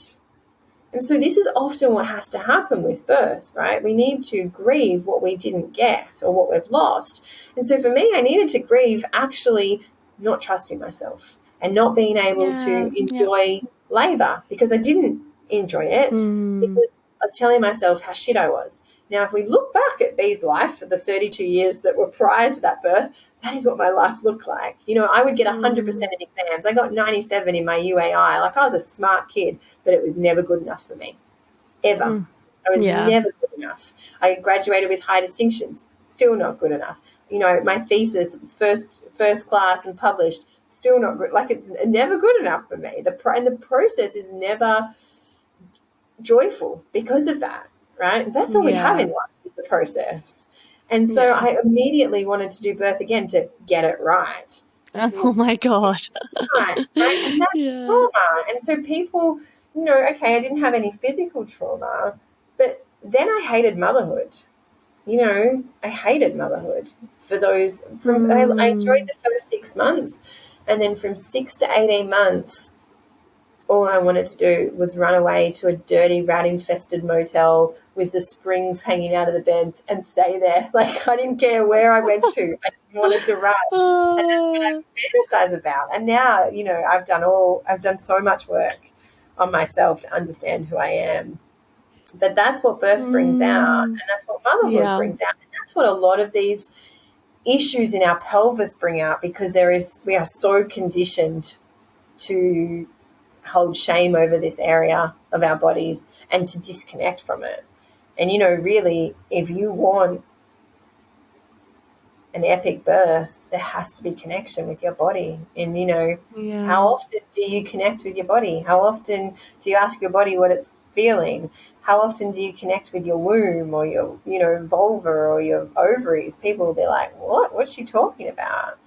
And so this is often what has to happen with birth, right? We need to grieve what we didn't get or what we've lost. And so for me, I needed to grieve actually not trusting myself and not being able to enjoy labor, because I didn't enjoy it, because I was telling myself how shit I was. Now, if we look back at Bee's life for the 32 years that were prior to that birth, that is what my life looked like. I would get 100% in exams. I got 97 in my UAI. Like, I was a smart kid, but it was never good enough for me, ever. I was never good enough. I graduated with high distinctions, still not good enough. My thesis, first class and published, still not good. Like, it's never good enough for me. And the process is never joyful because of that, right? That's all we have in life, is the process. And so I immediately wanted to do birth again to get it right. Oh my God. Right? And that's trauma. And so people, okay, I didn't have any physical trauma, but then I hated motherhood. I hated motherhood for those. I enjoyed the first 6 months, and then from 6 to 18 months, all I wanted to do was run away to a dirty, rat-infested motel with the springs hanging out of the beds and stay there. Like, I didn't care where I went to. I just wanted to run. And that's what I fantasize about. And now, I've done so much work on myself to understand who I am. But that's what birth brings out, and that's what motherhood brings out. And that's what a lot of these issues in our pelvis bring out, because we are so conditioned to hold shame over this area of our bodies and to disconnect from it. And, really, if you want an epic birth, there has to be connection with your body. And, how often do you connect with your body? How often do you ask your body what it's feeling? How often do you connect with your womb or your, vulva or your ovaries? People will be like, what's she talking about?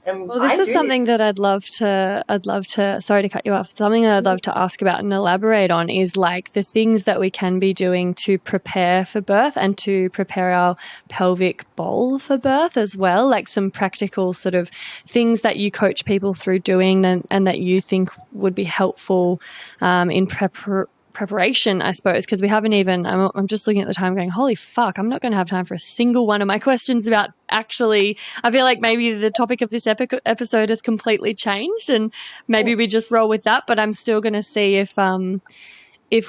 And well, this is something that I'd love to, sorry to cut you off, something that I'd love to ask about and elaborate on is like the things that we can be doing to prepare for birth and to prepare our pelvic bowl for birth as well, like some practical sort of things that you coach people through doing and that you think would be helpful in preparation, I suppose, because we haven't even, I'm just looking at the time going, holy fuck, I'm not going to have time for a single one of my questions about actually, I feel like maybe the topic of this episode has completely changed and maybe we just roll with that, but I'm still going to see if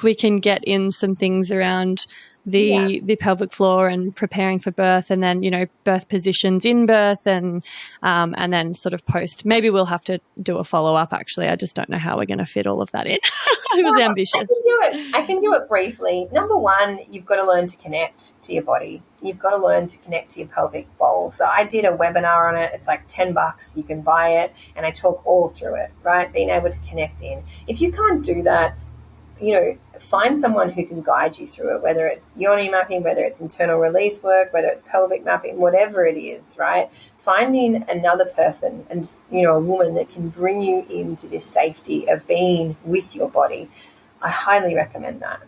we can get in some things around the pelvic floor and preparing for birth, and then, you know, birth positions in birth, and then sort of post. Maybe we'll have to do a follow-up, actually. I just don't know how we're going to fit all of that in. It was ambitious. I can do it briefly. Number one, you've got to learn to connect to your body. You've got to learn to connect to your pelvic bowl. So I did a webinar on it. It's like $10. You can buy it, and I talk all through it, right? Being able to connect in. If you can't do that, you know, find someone who can guide you through it, whether it's yoni mapping, whether it's internal release work, whether it's pelvic mapping, whatever it is, right? Finding another person, and, you know, a woman that can bring you into this safety of being with your body. I highly recommend that.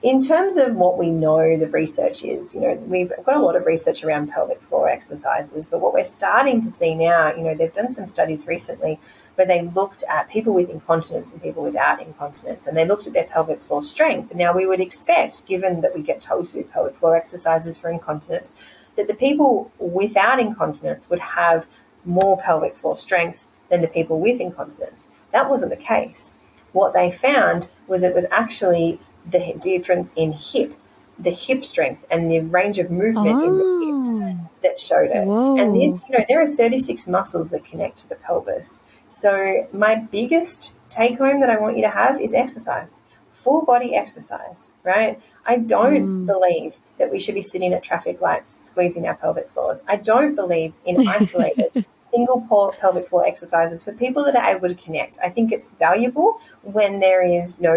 In terms of what we know the research is, you know, we've got a lot of research around pelvic floor exercises, but what we're starting to see now, you know, they've done some studies recently where they looked at people with incontinence and people without incontinence, and they looked at their pelvic floor strength. Now, we would expect, given that we get told to do pelvic floor exercises for incontinence, that the people without incontinence would have more pelvic floor strength than the people with incontinence. That wasn't the case. What they found was it was actually the difference in the hip strength and the range of movement in the hips that showed it. Whoa. And this, you know, there are 36 muscles that connect to the pelvis. So my biggest take home that I want you to have is exercise, full body exercise, right? I don't believe that we should be sitting at traffic lights squeezing our pelvic floors. I don't believe in isolated single pelvic floor exercises for people that are able to connect. I think it's valuable when there is no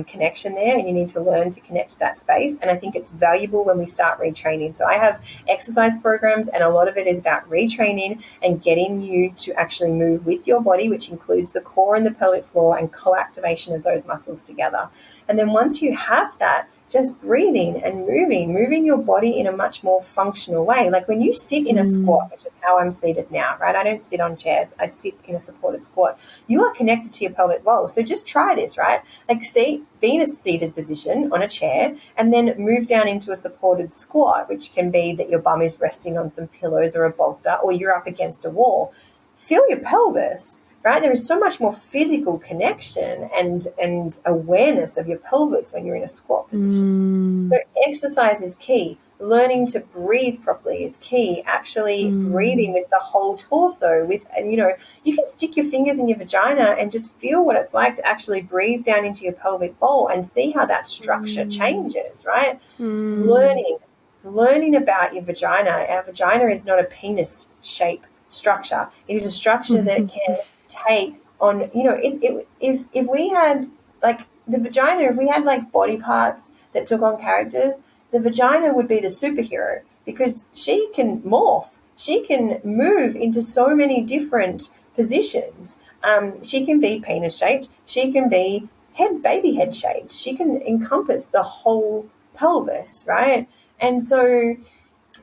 connection there and you need to learn to connect to that space. And I think it's valuable when we start retraining. So I have exercise programs, and a lot of it is about retraining and getting you to actually move with your body, which includes the core and the pelvic floor and co-activation of those muscles together. And then once you have that, just breathing and moving your body in a much more functional way. Like when you sit in a squat, which is how I'm seated now, right? I don't sit on chairs. I sit in a supported squat. You are connected to your pelvic bowl. So just try this, right? Like be in a seated position on a chair and then move down into a supported squat, which can be that your bum is resting on some pillows or a bolster, or you're up against a wall. Feel your pelvis. Right? There is so much more physical connection and awareness of your pelvis when you're in a squat position. So exercise is key. Learning to breathe properly is key. Actually breathing with the whole torso, and you know, you can stick your fingers in your vagina and just feel what it's like to actually breathe down into your pelvic bowl and see how that structure changes, right? Learning about your vagina. Our vagina is not a penis shape structure. It is a structure that can take on, you know, if we had like the vagina, if we had like body parts that took on characters, the vagina would be the superhero because she can morph. She can move into so many different positions. She can be penis shaped. She can be baby head shaped. She can encompass the whole pelvis, right? And so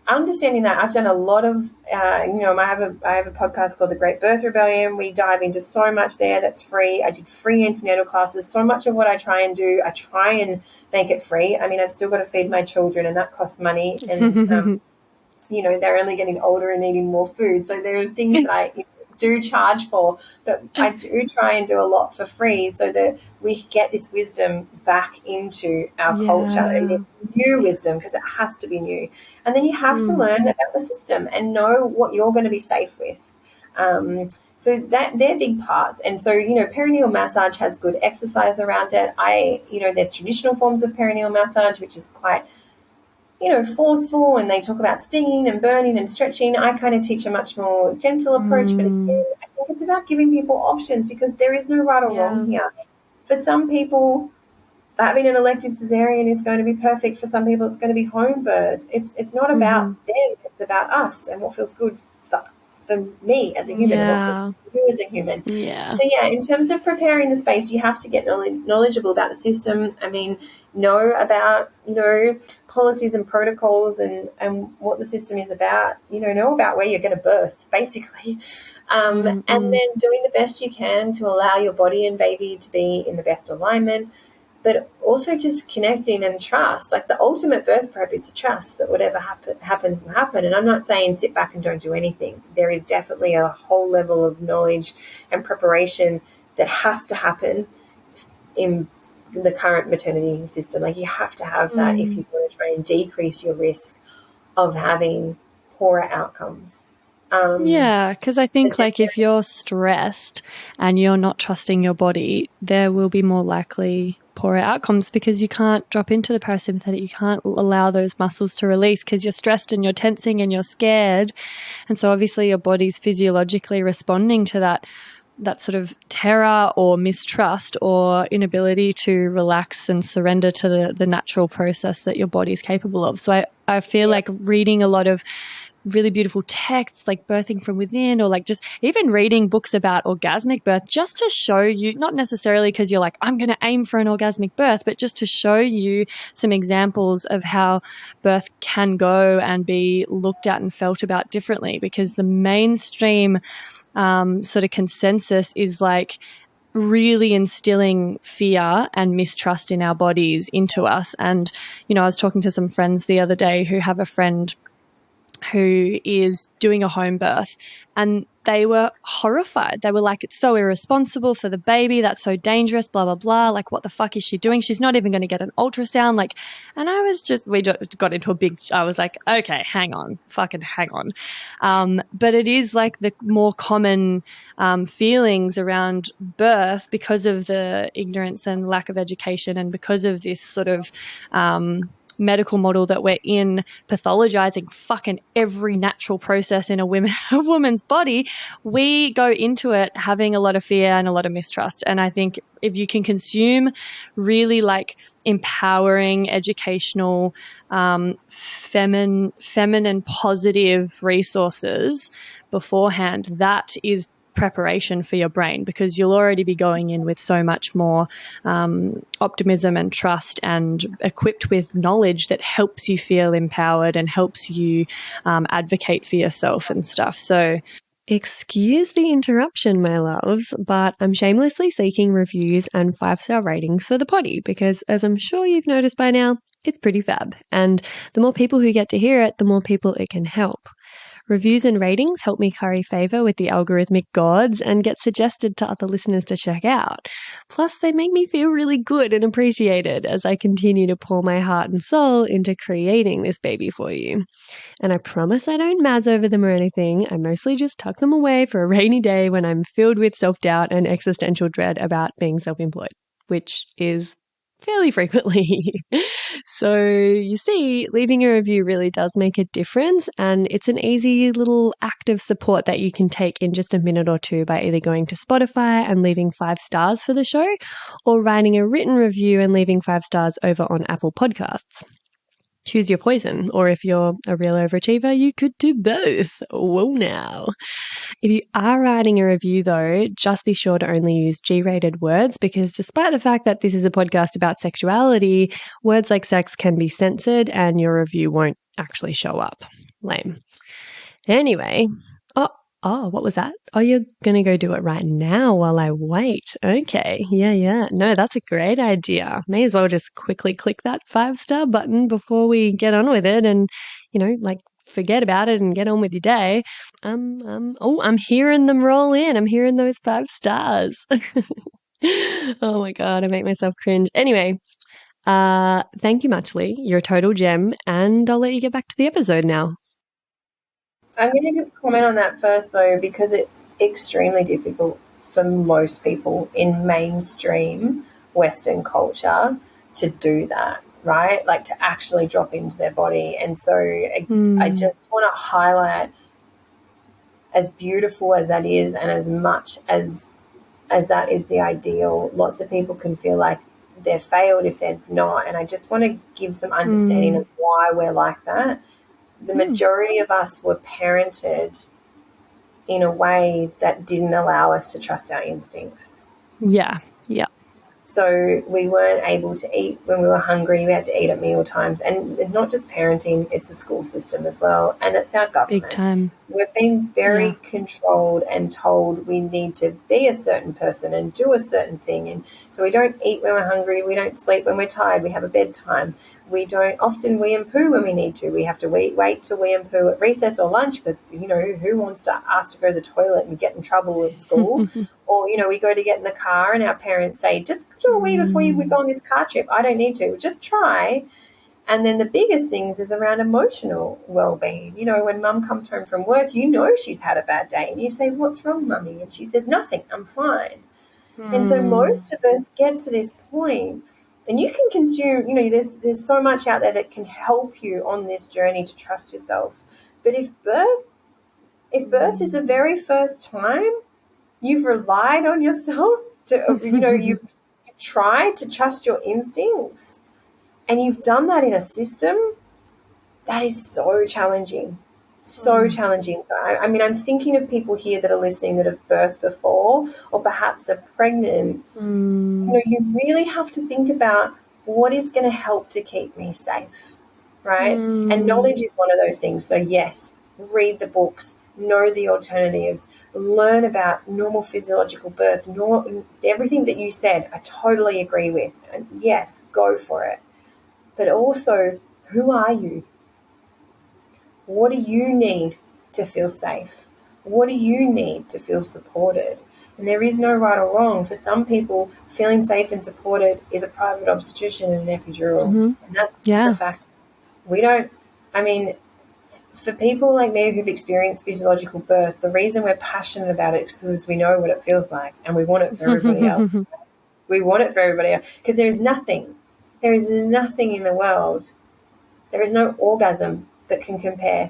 understanding that, I've done a lot of, you know, I have a podcast called The Great Birth Rebellion. We dive into so much there that's free. I did free antenatal classes. So much of what I try and do, I try and make it free. I mean, I've still got to feed my children, and that costs money. And, you know, they're only getting older and needing more food. So there are things that I do charge for, but I do try and do a lot for free so that we get this wisdom back into our culture, and this new wisdom, because it has to be new. And then you have to learn about the system and know what you're going to be safe with. So that they're big parts. And so, you know, perineal massage has good exercise around it. You know, there's traditional forms of perineal massage, which is quite, you know, forceful, and they talk about stinging and burning and stretching. I kind of teach a much more gentle approach, but again, I think it's about giving people options, because there is no right or wrong here. For some people, having an elective cesarean is going to be perfect. For some people, it's going to be home birth. It's not about them. It's about us and what feels good for me as a human and what feels good for you as a human. Yeah. So, yeah, in terms of preparing the space, you have to get knowledgeable about the system. I mean, know about, you know, policies and protocols and what the system is about. You know about where you're going to birth, basically. And then doing the best you can to allow your body and baby to be in the best alignment, but also just connecting and trust. Like the ultimate birth prep is to trust that whatever happens will happen. And I'm not saying sit back and don't do anything. There is definitely a whole level of knowledge and preparation that has to happen in the current maternity system. Like, you have to have that if you want to try and decrease your risk of having poorer outcomes. Yeah, because I think like if you're stressed and you're not trusting your body, there will be more likely poorer outcomes because you can't drop into the parasympathetic. You can't allow those muscles to release because you're stressed and you're tensing and you're scared. And so obviously your body's physiologically responding to that sort of terror or mistrust or inability to relax and surrender to the natural process that your body's capable of. So I feel like reading a lot of really beautiful texts like Birthing from Within, or like just even reading books about orgasmic birth, just to show you, not necessarily because you're like, I'm going to aim for an orgasmic birth, but just to show you some examples of how birth can go and be looked at and felt about differently, because the mainstream sort of consensus is like really instilling fear and mistrust in our bodies into us. And, you know, I was talking to some friends the other day who have a friend who is doing a home birth, and they were horrified. They were like, it's so irresponsible for the baby. That's so dangerous, blah, blah, blah. Like, what the fuck is she doing? She's not even going to get an ultrasound. Like, and I was just, we got into I was like, okay, hang on. But it is like the more common feelings around birth because of the ignorance and lack of education, and because of this sort of medical model that we're in, pathologizing fucking every natural process in a woman's body. We go into it having a lot of fear and a lot of mistrust. And I think if you can consume really like empowering, educational, feminine positive resources beforehand, that is preparation for your brain, because you'll already be going in with so much more optimism and trust, and equipped with knowledge that helps you feel empowered and helps you advocate for yourself and stuff. So excuse the interruption, my loves, but I'm shamelessly seeking reviews and 5-star ratings for the potty because, as I'm sure you've noticed by now, it's pretty fab. And the more people who get to hear it, the more people it can help. Reviews and ratings help me curry favour with the algorithmic gods and get suggested to other listeners to check out. Plus, they make me feel really good and appreciated as I continue to pour my heart and soul into creating this baby for you. And I promise I don't mazz over them or anything. I mostly just tuck them away for a rainy day when I'm filled with self-doubt and existential dread about being self-employed, which is fairly frequently. So you see, leaving a review really does make a difference, and it's an easy little act of support that you can take in just a minute or two by either going to Spotify and leaving 5 stars for the show, or writing a written review and leaving 5 stars over on Apple Podcasts. Choose your poison, or if you're a real overachiever, you could do both. Whoa now. If you are writing a review though, just be sure to only use G-rated words, because despite the fact that this is a podcast about sexuality, words like sex can be censored and your review won't actually show up. Lame. Anyway, oh, what was that? Oh, you're going to go do it right now while I wait. Okay. Yeah. No, that's a great idea. May as well just quickly click that 5-star button before we get on with it and, like forget about it and get on with your day. I'm hearing them roll in. I'm hearing those 5 stars. Oh my God, I make myself cringe. Anyway, thank you muchly. You're a total gem, and I'll let you get back to the episode now. I'm going to just comment on that first, though, because it's extremely difficult for most people in mainstream Western culture to do that, right? Like to actually drop into their body. And so I just want to highlight, as beautiful as that is, and as much as that is the ideal, lots of people can feel like they're failed if they're not. And I just want to give some understanding of why we're like that. The majority of us were parented in a way that didn't allow us to trust our instincts. Yeah. So we weren't able to eat when we were hungry. We had to eat at meal times. And it's not just parenting, it's the school system as well. And it's our government. Big time. We've been very controlled and told we need to be a certain person and do a certain thing. And so we don't eat when we're hungry. We don't sleep when we're tired. We have a bedtime. we don't often wee and poo when we need to. We have to wait to wee and poo at recess or lunch because, you know, who wants to ask to go to the toilet and get in trouble at school? Or, you know, we go to get in the car and our parents say, just do a wee before we go on this car trip. I don't need to. Just try. And then the biggest things is around emotional well-being. You know, when mum comes home from work, you know she's had a bad day. And you say, what's wrong, mummy? And she says, nothing, I'm fine. And so most of us get to this point, and you can consume, you know, there's so much out there that can help you on this journey to trust yourself. But if birth is the very first time you've relied on yourself to, you know, you've tried to trust your instincts, and you've done that in a system, that is so challenging. So challenging. So I mean, I'm thinking of people here that are listening that have birthed before or perhaps are pregnant. You know, you really have to think about what is going to help to keep me safe, right? And knowledge is one of those things. So yes, read the books, know the alternatives, learn about normal physiological birth, everything that you said, I totally agree with. And yes, go for it. But also, who are you? What do you need to feel safe? What do you need to feel supported? And there is no right or wrong. For some people, feeling safe and supported is a private obstetrician and an epidural. And that's just the fact. We don't, I mean, for people like me who've experienced physiological birth, the reason we're passionate about it is because we know what it feels like and we want it for everybody else. We want it for everybody else because there is nothing in the world. There is no orgasm that can compare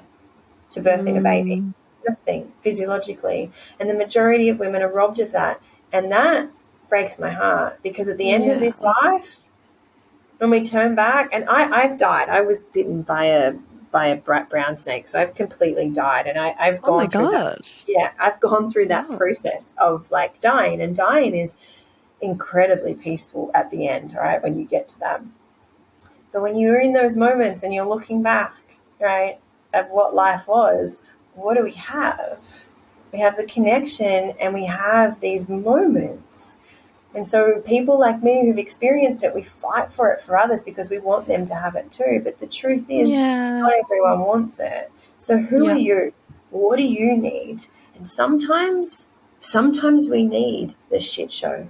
to birthing a baby. Nothing physiologically. And the majority of women are robbed of that. And that breaks my heart because at the end of this life, when we turn back, and I've died. I was bitten by a brown snake, so I've completely died. And I've gone through that. Yeah, I've gone through that process of like dying, and dying is incredibly peaceful at the end, right, when you get to that. But when you're in those moments and you're looking back, right, of what life was, what do we have? We have the connection and we have these moments. And so people like me who've experienced it, we fight for it for others because we want them to have it too. But the truth is, not everyone wants it. So who are you? What do you need? And sometimes we need the shit show.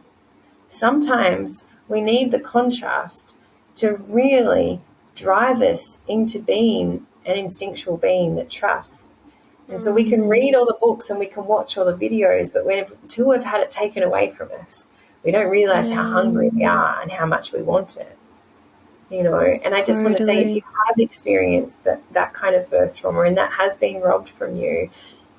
Sometimes we need the contrast to really drive us into being an instinctual being that trusts. And so we can read all the books and we can watch all the videos, but until we've had it taken away from us, we don't realize how hungry we are and how much we want it. You know, and I just want to say, if you have experienced that kind of birth trauma and that has been robbed from you,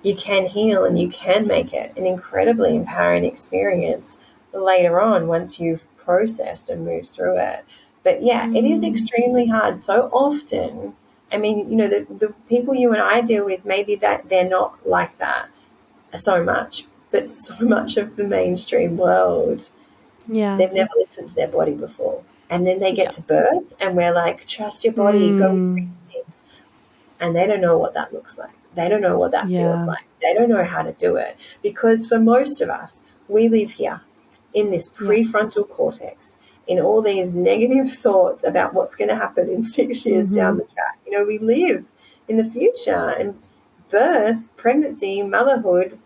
you can heal and you can make it an incredibly empowering experience later on once you've processed and moved through it. But yeah, it is extremely hard. So often, I mean, you know, the people you and I deal with, maybe that they're not like that so much, but so much of the mainstream world, they've never listened to their body before. And then they get to birth and we're like, trust your body, go with your instincts. And they don't know what that looks like. They don't know what that feels like. They don't know how to do it. Because for most of us, we live here in this prefrontal cortex, in all these negative thoughts about what's going to happen in 6 years down the track. You know, we live in the future, and birth, pregnancy, motherhood,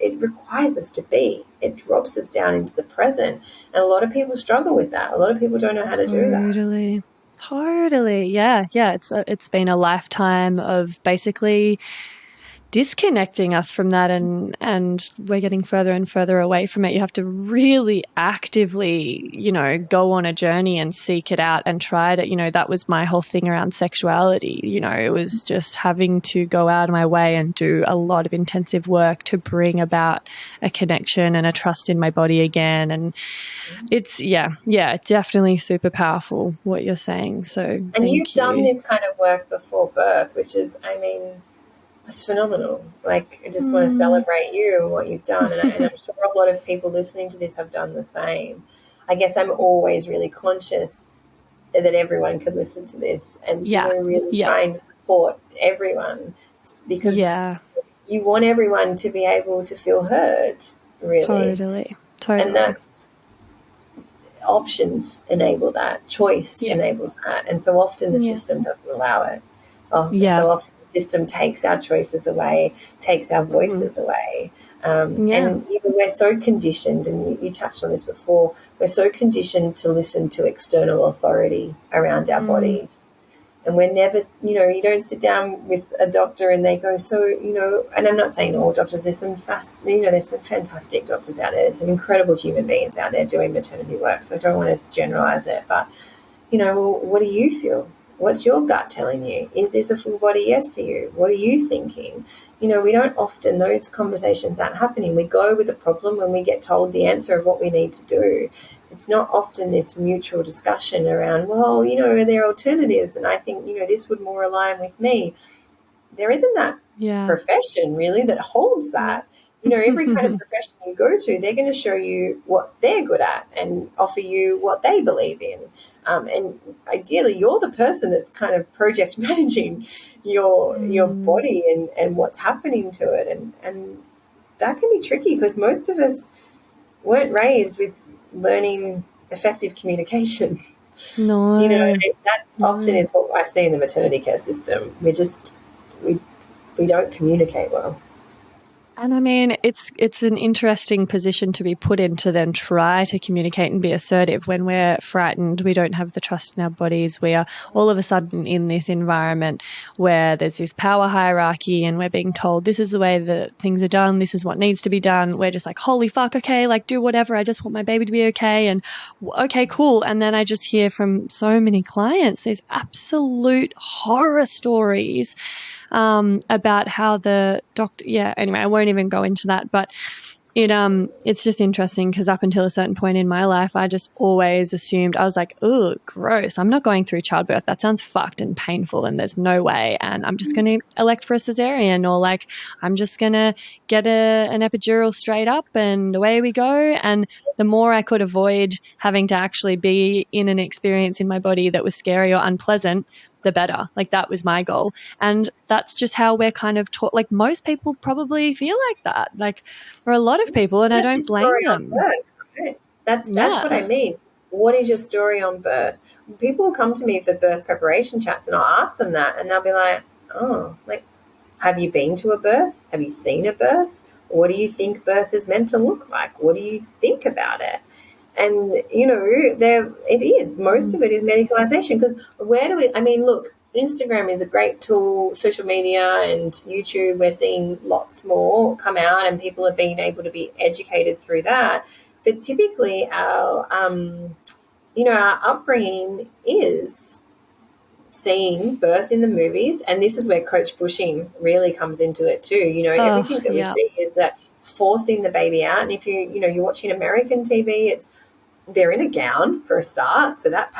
it requires us to be. It drops us down into the present. And a lot of people struggle with that. A lot of people don't know how to do that. Totally. Yeah. It's been a lifetime of basically disconnecting us from that, and we're getting further and further away from it. You have to really actively, you know, go on a journey and seek it out and try to, you know, that was my whole thing around sexuality. You know, it was just having to go out of my way and do a lot of intensive work to bring about a connection and a trust in my body again. And it's definitely super powerful what you're saying. So and you've done this kind of work before birth, which is, I mean, it's phenomenal. Like, I just want to celebrate you and what you've done. And I'm sure a lot of people listening to this have done the same. I guess I'm always really conscious that everyone can listen to this and really trying to support everyone because you want everyone to be able to feel heard, really. Totally. And that's options enable that, choice enables that, and so often the system doesn't allow it. So often the system takes our choices away, takes our voices away. And we're so conditioned, and you touched on this before, we're so conditioned to listen to external authority around our bodies. And we're never, you don't sit down with a doctor and they go, so, and I'm not saying all doctors, there's some there's some fantastic doctors out there, there's some incredible human beings out there doing maternity work, so I don't want to generalize it, but, well, what do you feel? What's your gut telling you? Is this a full body yes for you? What are you thinking? We don't often, those conversations aren't happening. We go with the problem when we get told the answer of what we need to do. It's not often this mutual discussion around, well, are there alternatives? And I think, this would more align with me. There isn't that profession really that holds that. Every kind of profession you go to, they're going to show you what they're good at and offer you what they believe in. And ideally, you're the person that's kind of project managing your body and what's happening to it. And that can be tricky because most of us weren't raised with learning effective communication. No. That often is what I see in the maternity care system. We don't communicate well. And I mean, it's an interesting position to be put in to then try to communicate and be assertive when we're frightened. We don't have the trust in our bodies. We are all of a sudden in this environment where there's this power hierarchy and we're being told this is the way that things are done. This is what needs to be done. We're just like, holy fuck, okay, like do whatever. I just want my baby to be okay. And okay, cool. And then I just hear from so many clients, these absolute horror stories about how the doctor, anyway, I won't even go into that, but it's just interesting because up until a certain point in my life, I just always assumed, I was like, oh, gross. I'm not going through childbirth. That sounds fucked and painful and there's no way. And I'm just going to elect for a cesarean, or like, I'm just going to get an epidural straight up and away we go. And the more I could avoid having to actually be in an experience in my body that was scary or unpleasant, the better. Like that was my goal. And that's just how we're kind of taught. Like most people probably feel like that, like, or a lot of people, and That's I don't blame them. Birth, right? That's what I mean. What is your story on birth? People will come to me for birth preparation chats and I'll ask them that and they'll be like, oh, like, have you been to a birth? Have you seen a birth? What do you think birth is meant to look like? What do you think about it? And, it is. Most of it is medicalization because look, Instagram is a great tool, social media and YouTube, we're seeing lots more come out and people are being able to be educated through that. But typically our upbringing is seeing birth in the movies, and this is where Coach Bushing really comes into it too. Everything that we see is that forcing the baby out. And if you're watching American TV, they're in a gown for a start, so that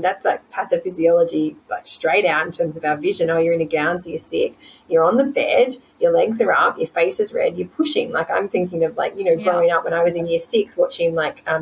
that's like pathophysiology, like straight out in terms of our vision. Oh, you're in a gown, so you're sick. You're on the bed, your legs are up, your face is red, you're pushing. Like I'm thinking of growing up when I was in year 6, watching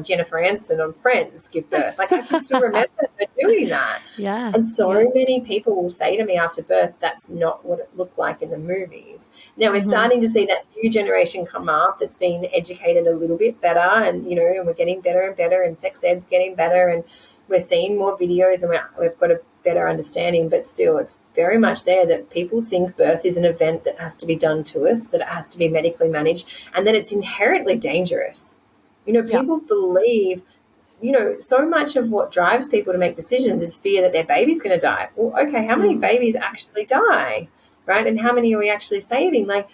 Jennifer Aniston on Friends give birth. Like I can still remember her doing that. Yeah. And so many people will say to me after birth, that's not what it looked like in the movies. Now we're starting to see that new generation come up that's been educated a little bit better, and and we're getting better and better, and sex ed's getting better, and we're seeing more videos, and we've got a better understanding. But still, it's very much there that people think birth is an event that has to be done to us, that it has to be medically managed, and that it's inherently dangerous. People believe, so much of what drives people to make decisions is fear that their baby's going to die. Well, okay, how many babies actually die, right? And how many are we actually saving? Like,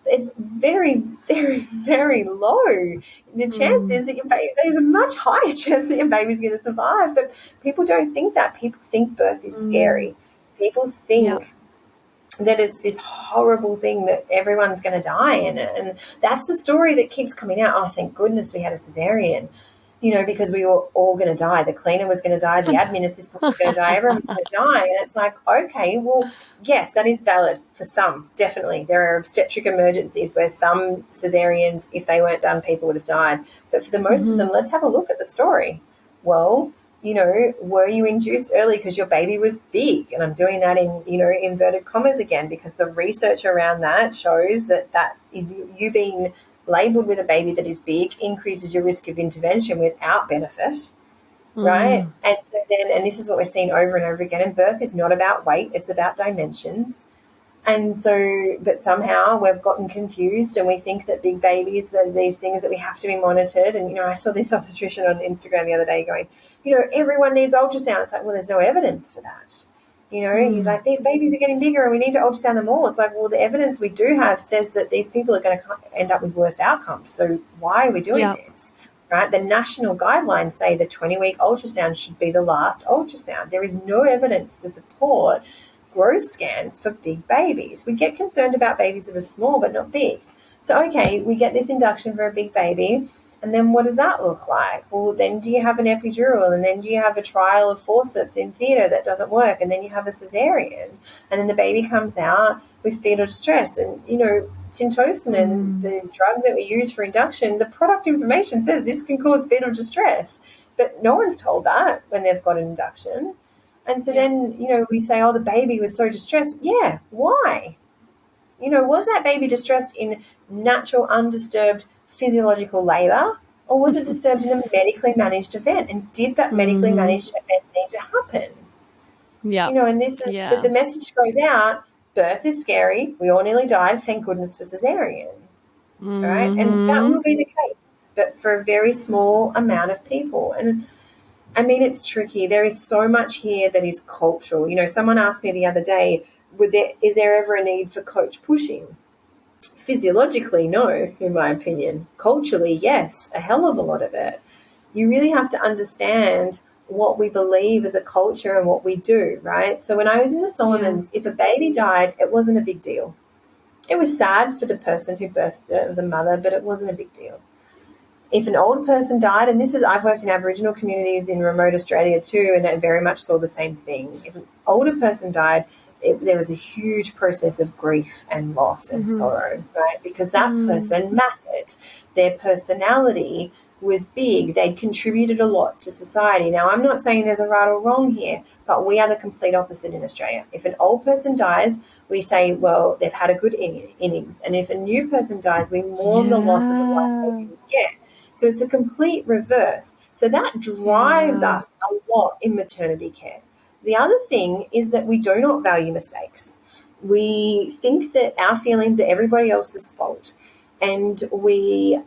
it's very, very, very low. The chance is that there's a much higher chance that your baby's going to survive, but people don't think that. People think birth is scary. People think that it's this horrible thing that everyone's going to die in it. And that's the story that keeps coming out. Oh, thank goodness we had a cesarean, because we were all going to die. The cleaner was going to die. The admin assistant was going to die. Everyone was going to die. And it's like, okay, well, yes, that is valid for some, definitely. There are obstetric emergencies where some cesareans, if they weren't done, people would have died. But for the most of them, let's have a look at the story. Well, were you induced early because your baby was big? And I'm doing that in, inverted commas again, because the research around that shows that you being labeled with a baby that is big increases your risk of intervention without benefit, right? And so then, and this is what we're seeing over and over again, and birth is not about weight, it's about dimensions. And so, but somehow we've gotten confused and we think that big babies are these things that we have to be monitored. And, I saw this obstetrician on Instagram the other day going, everyone needs ultrasound. It's like, well, there's no evidence for that. He's like, these babies are getting bigger and we need to ultrasound them all. It's like, well, the evidence we do have says that these people are going to end up with worse outcomes. So why are we doing this? Right? The national guidelines say the 20-week ultrasound should be the last ultrasound. There is no evidence to support growth scans for big babies. We get concerned about babies that are small but not big. So, okay, we get this induction for a big baby, and then what does that look like? Well, then do you have an epidural, and then do you have a trial of forceps in theatre that doesn't work, and then you have a cesarean, and then the baby comes out with fetal distress, and, Syntocin and the drug that we use for induction, the product information says this can cause fetal distress, but no one's told that when they've got an induction. And so then, we say, oh, the baby was so distressed. Yeah, why? Was that baby distressed in natural, undisturbed physiological labour, or was it disturbed in a medically managed event? And did that medically managed event need to happen? Yeah. And this is, but the message goes out, birth is scary. We all nearly died. Thank goodness for cesarean. Right? And that will be the case, but for a very small amount of people. And I mean, it's tricky. There is so much here that is cultural. Someone asked me the other day, is there ever a need for coach pushing? Physiologically, no, in my opinion. Culturally, yes, a hell of a lot of it. You really have to understand what we believe as a culture and what we do, right? So when I was in the Solomons, if a baby died, it wasn't a big deal. It was sad for the person who birthed it, the mother, but it wasn't a big deal. If an old person died, and I've worked in Aboriginal communities in remote Australia too, and I very much saw the same thing. If an older person died, there was a huge process of grief and loss and sorrow, right? Because that person mattered. Their personality was big. They'd contributed a lot to society. Now, I'm not saying there's a right or wrong here, but we are the complete opposite in Australia. If an old person dies, we say, well, they've had a good innings. And if a new person dies, we mourn the loss of the life they didn't get. So it's a complete reverse. So that drives us a lot in maternity care. The other thing is that we do not value mistakes. We think that our feelings are everybody else's fault, and we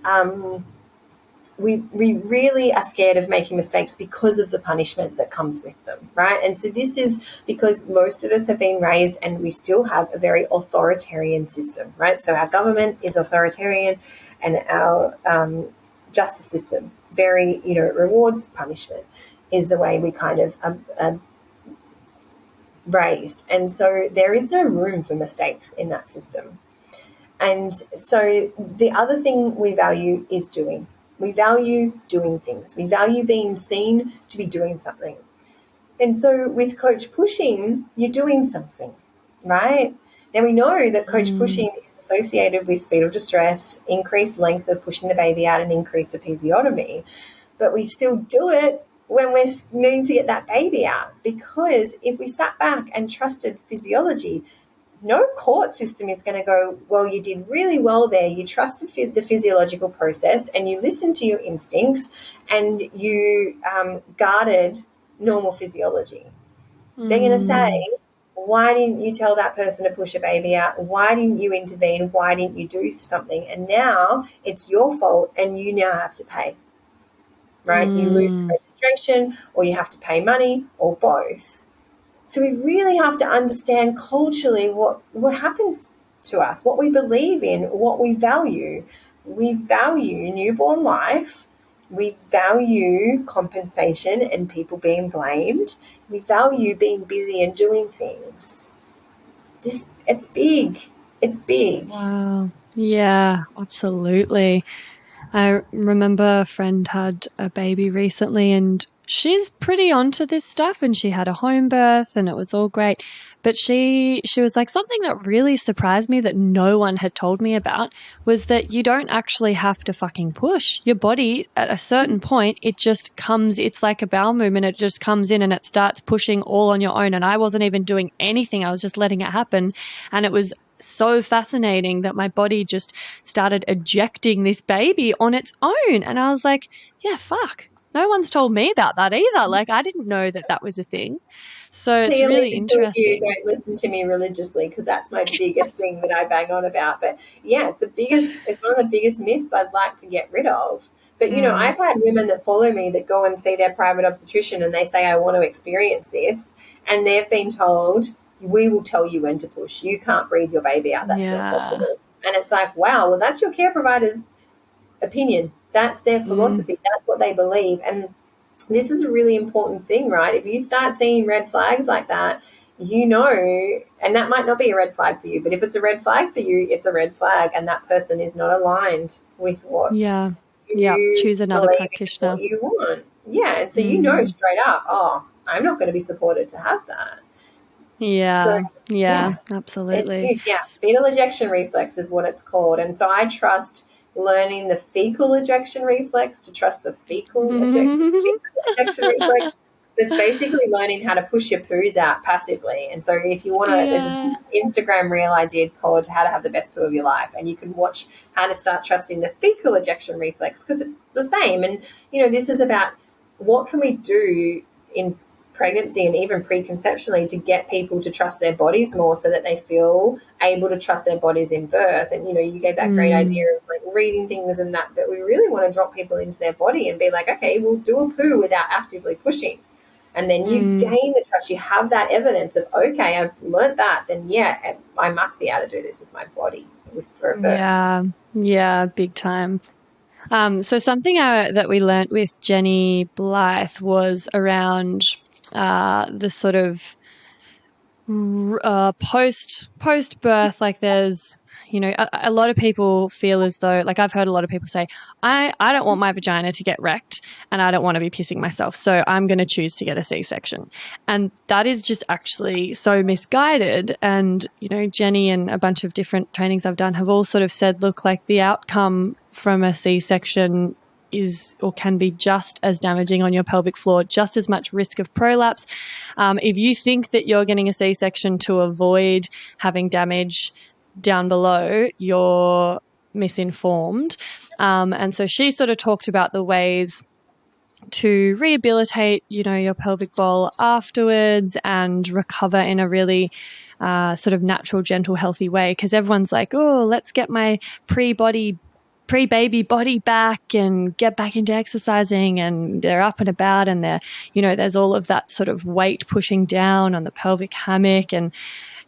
really are scared of making mistakes because of the punishment that comes with them, right? And so this is because most of us have been raised, and we still have a very authoritarian system, right? So our government is authoritarian, and our justice system very, rewards punishment is the way we kind of raised. And so there is no room for mistakes in that system. And so the other thing we value is doing. We value doing things. We value being seen to be doing something. And so with coach pushing, you're doing something, right? Now we know that coach pushing is associated with fetal distress, increased length of pushing the baby out, and increased episiotomy. But we still do it when we're needing to get that baby out, because if we sat back and trusted physiology, no court system is going to go, well, you did really well there. You trusted the physiological process and you listened to your instincts and you guarded normal physiology. They're going to say, why didn't you tell that person to push a baby out? Why didn't you intervene? Why didn't you do something? And now it's your fault and you now have to pay, right? You lose registration, or you have to pay money, or both. So we really have to understand culturally what happens to us, what we believe in, what we value. We value newborn life. We value compensation and people being blamed. We value being busy and doing things. It's big. It's big. Wow. Yeah, absolutely. I remember a friend had a baby recently, and she's pretty onto this stuff, and she had a home birth and it was all great. But she was like, something that really surprised me that no one had told me about was that you don't actually have to fucking push. Your body at a certain point, it just comes, it's like a bowel movement. It just comes in and it starts pushing all on your own. And I wasn't even doing anything. I was just letting it happen. And it was so fascinating that my body just started ejecting this baby on its own. And I was like, yeah, fuck. No one's told me about that either. Like, I didn't know that that was a thing. So it's Clearly, really until you interesting. don't listen to me religiously, because that's my biggest thing that I bang on about. But yeah, it's one of the biggest myths I'd like to get rid of. But, you know, I've had women that follow me that go and see their private obstetrician and they say, I want to experience this. And they've been told, we will tell you when to push. You can't breathe your baby out. That's not possible. And it's like, wow, well, that's your care provider's opinion. That's their philosophy. That's what they believe. And this is a really important thing, right? If you start seeing red flags like that, you know, and that might not be a red flag for you, but if it's a red flag for you, it's a red flag, and that person is not aligned with what choose another believe practitioner. what you want. Yeah, and so you know straight up, oh, I'm not going to be supported to have that. Absolutely. It's huge. Fetal ejection reflex is what it's called. And so I trust learning the fecal ejection reflex to trust the fetal ejection reflex. It's basically learning how to push your poos out passively. And so if you want to, there's an Instagram reel I did called How to Have the Best Poo of Your Life. And you can watch how to start trusting the fecal ejection reflex, because it's the same. And, you know, this is about what can we do in pregnancy and even preconceptionally to get people to trust their bodies more, so that they feel able to trust their bodies in birth. And, you know, you gave that great idea of like reading things and that, but we really want to drop people into their body and be like, okay, we'll do a poo without actively pushing. And then you gain the trust. You have that evidence of, okay, I've learned that. Then, I must be able to do this with my body for a birth. Yeah, big time. So something that we learnt with Jenny Blythe was around the sort of post birth. Like, there's, you know, a lot of people feel as though, like, I've heard a lot of people say, I don't want my vagina to get wrecked and I don't want to be pissing myself, so I'm going to choose to get a C-section. And that is just actually so misguided. And, you know, Jenny and a bunch of different trainings I've done have all sort of said, look, like, the outcome from a C-section is or can be just as damaging on your pelvic floor, just as much risk of prolapse. If you think that you're getting a C-section to avoid having damage down below, you're misinformed. And so she sort of talked about the ways to rehabilitate, you know, your pelvic bowl afterwards and recover in a really sort of natural, gentle, healthy way. Because everyone's like, oh, let's get my pre-baby body back and get back into exercising, and they're up and about, and they're, you know, there's all of that sort of weight pushing down on the pelvic hammock. And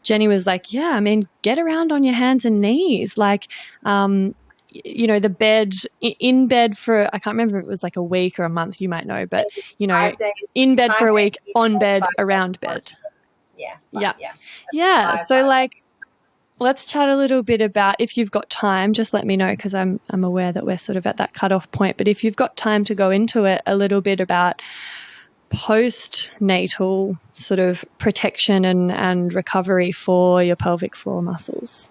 Jenny was like, yeah, I mean, get around on your hands and knees. Like, you know, the bed, in bed for, I can't remember if it was like a week or a month, you might know, but, you know, 5 days, in bed for a week, days, on bed, 5 around bed. Yeah. So like, let's chat a little bit about, if you've got time, just let me know, because I'm aware that we're sort of at that cutoff point. But if you've got time to go into it, a little bit about postnatal sort of protection and recovery for your pelvic floor muscles.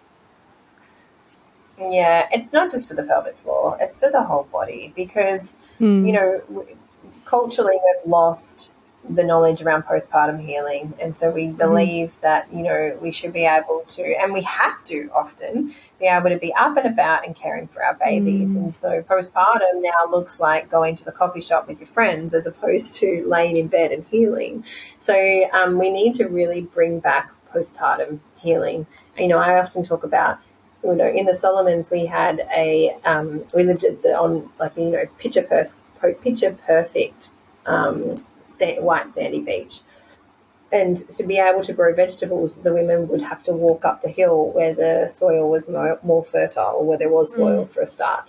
Yeah, it's not just for the pelvic floor, it's for the whole body, because, you know, culturally we've lost the knowledge around postpartum healing. And so we believe that, you know, we should be able to, and we have to often be able to be up and about and caring for our babies. And so postpartum now looks like going to the coffee shop with your friends as opposed to laying in bed and healing. So we need to really bring back postpartum healing. You know, I often talk about, you know, in the Solomons we had we lived on like, you know, picture perfect white sandy beach, and to be able to grow vegetables, the women would have to walk up the hill where the soil was more fertile, where there was soil for a start.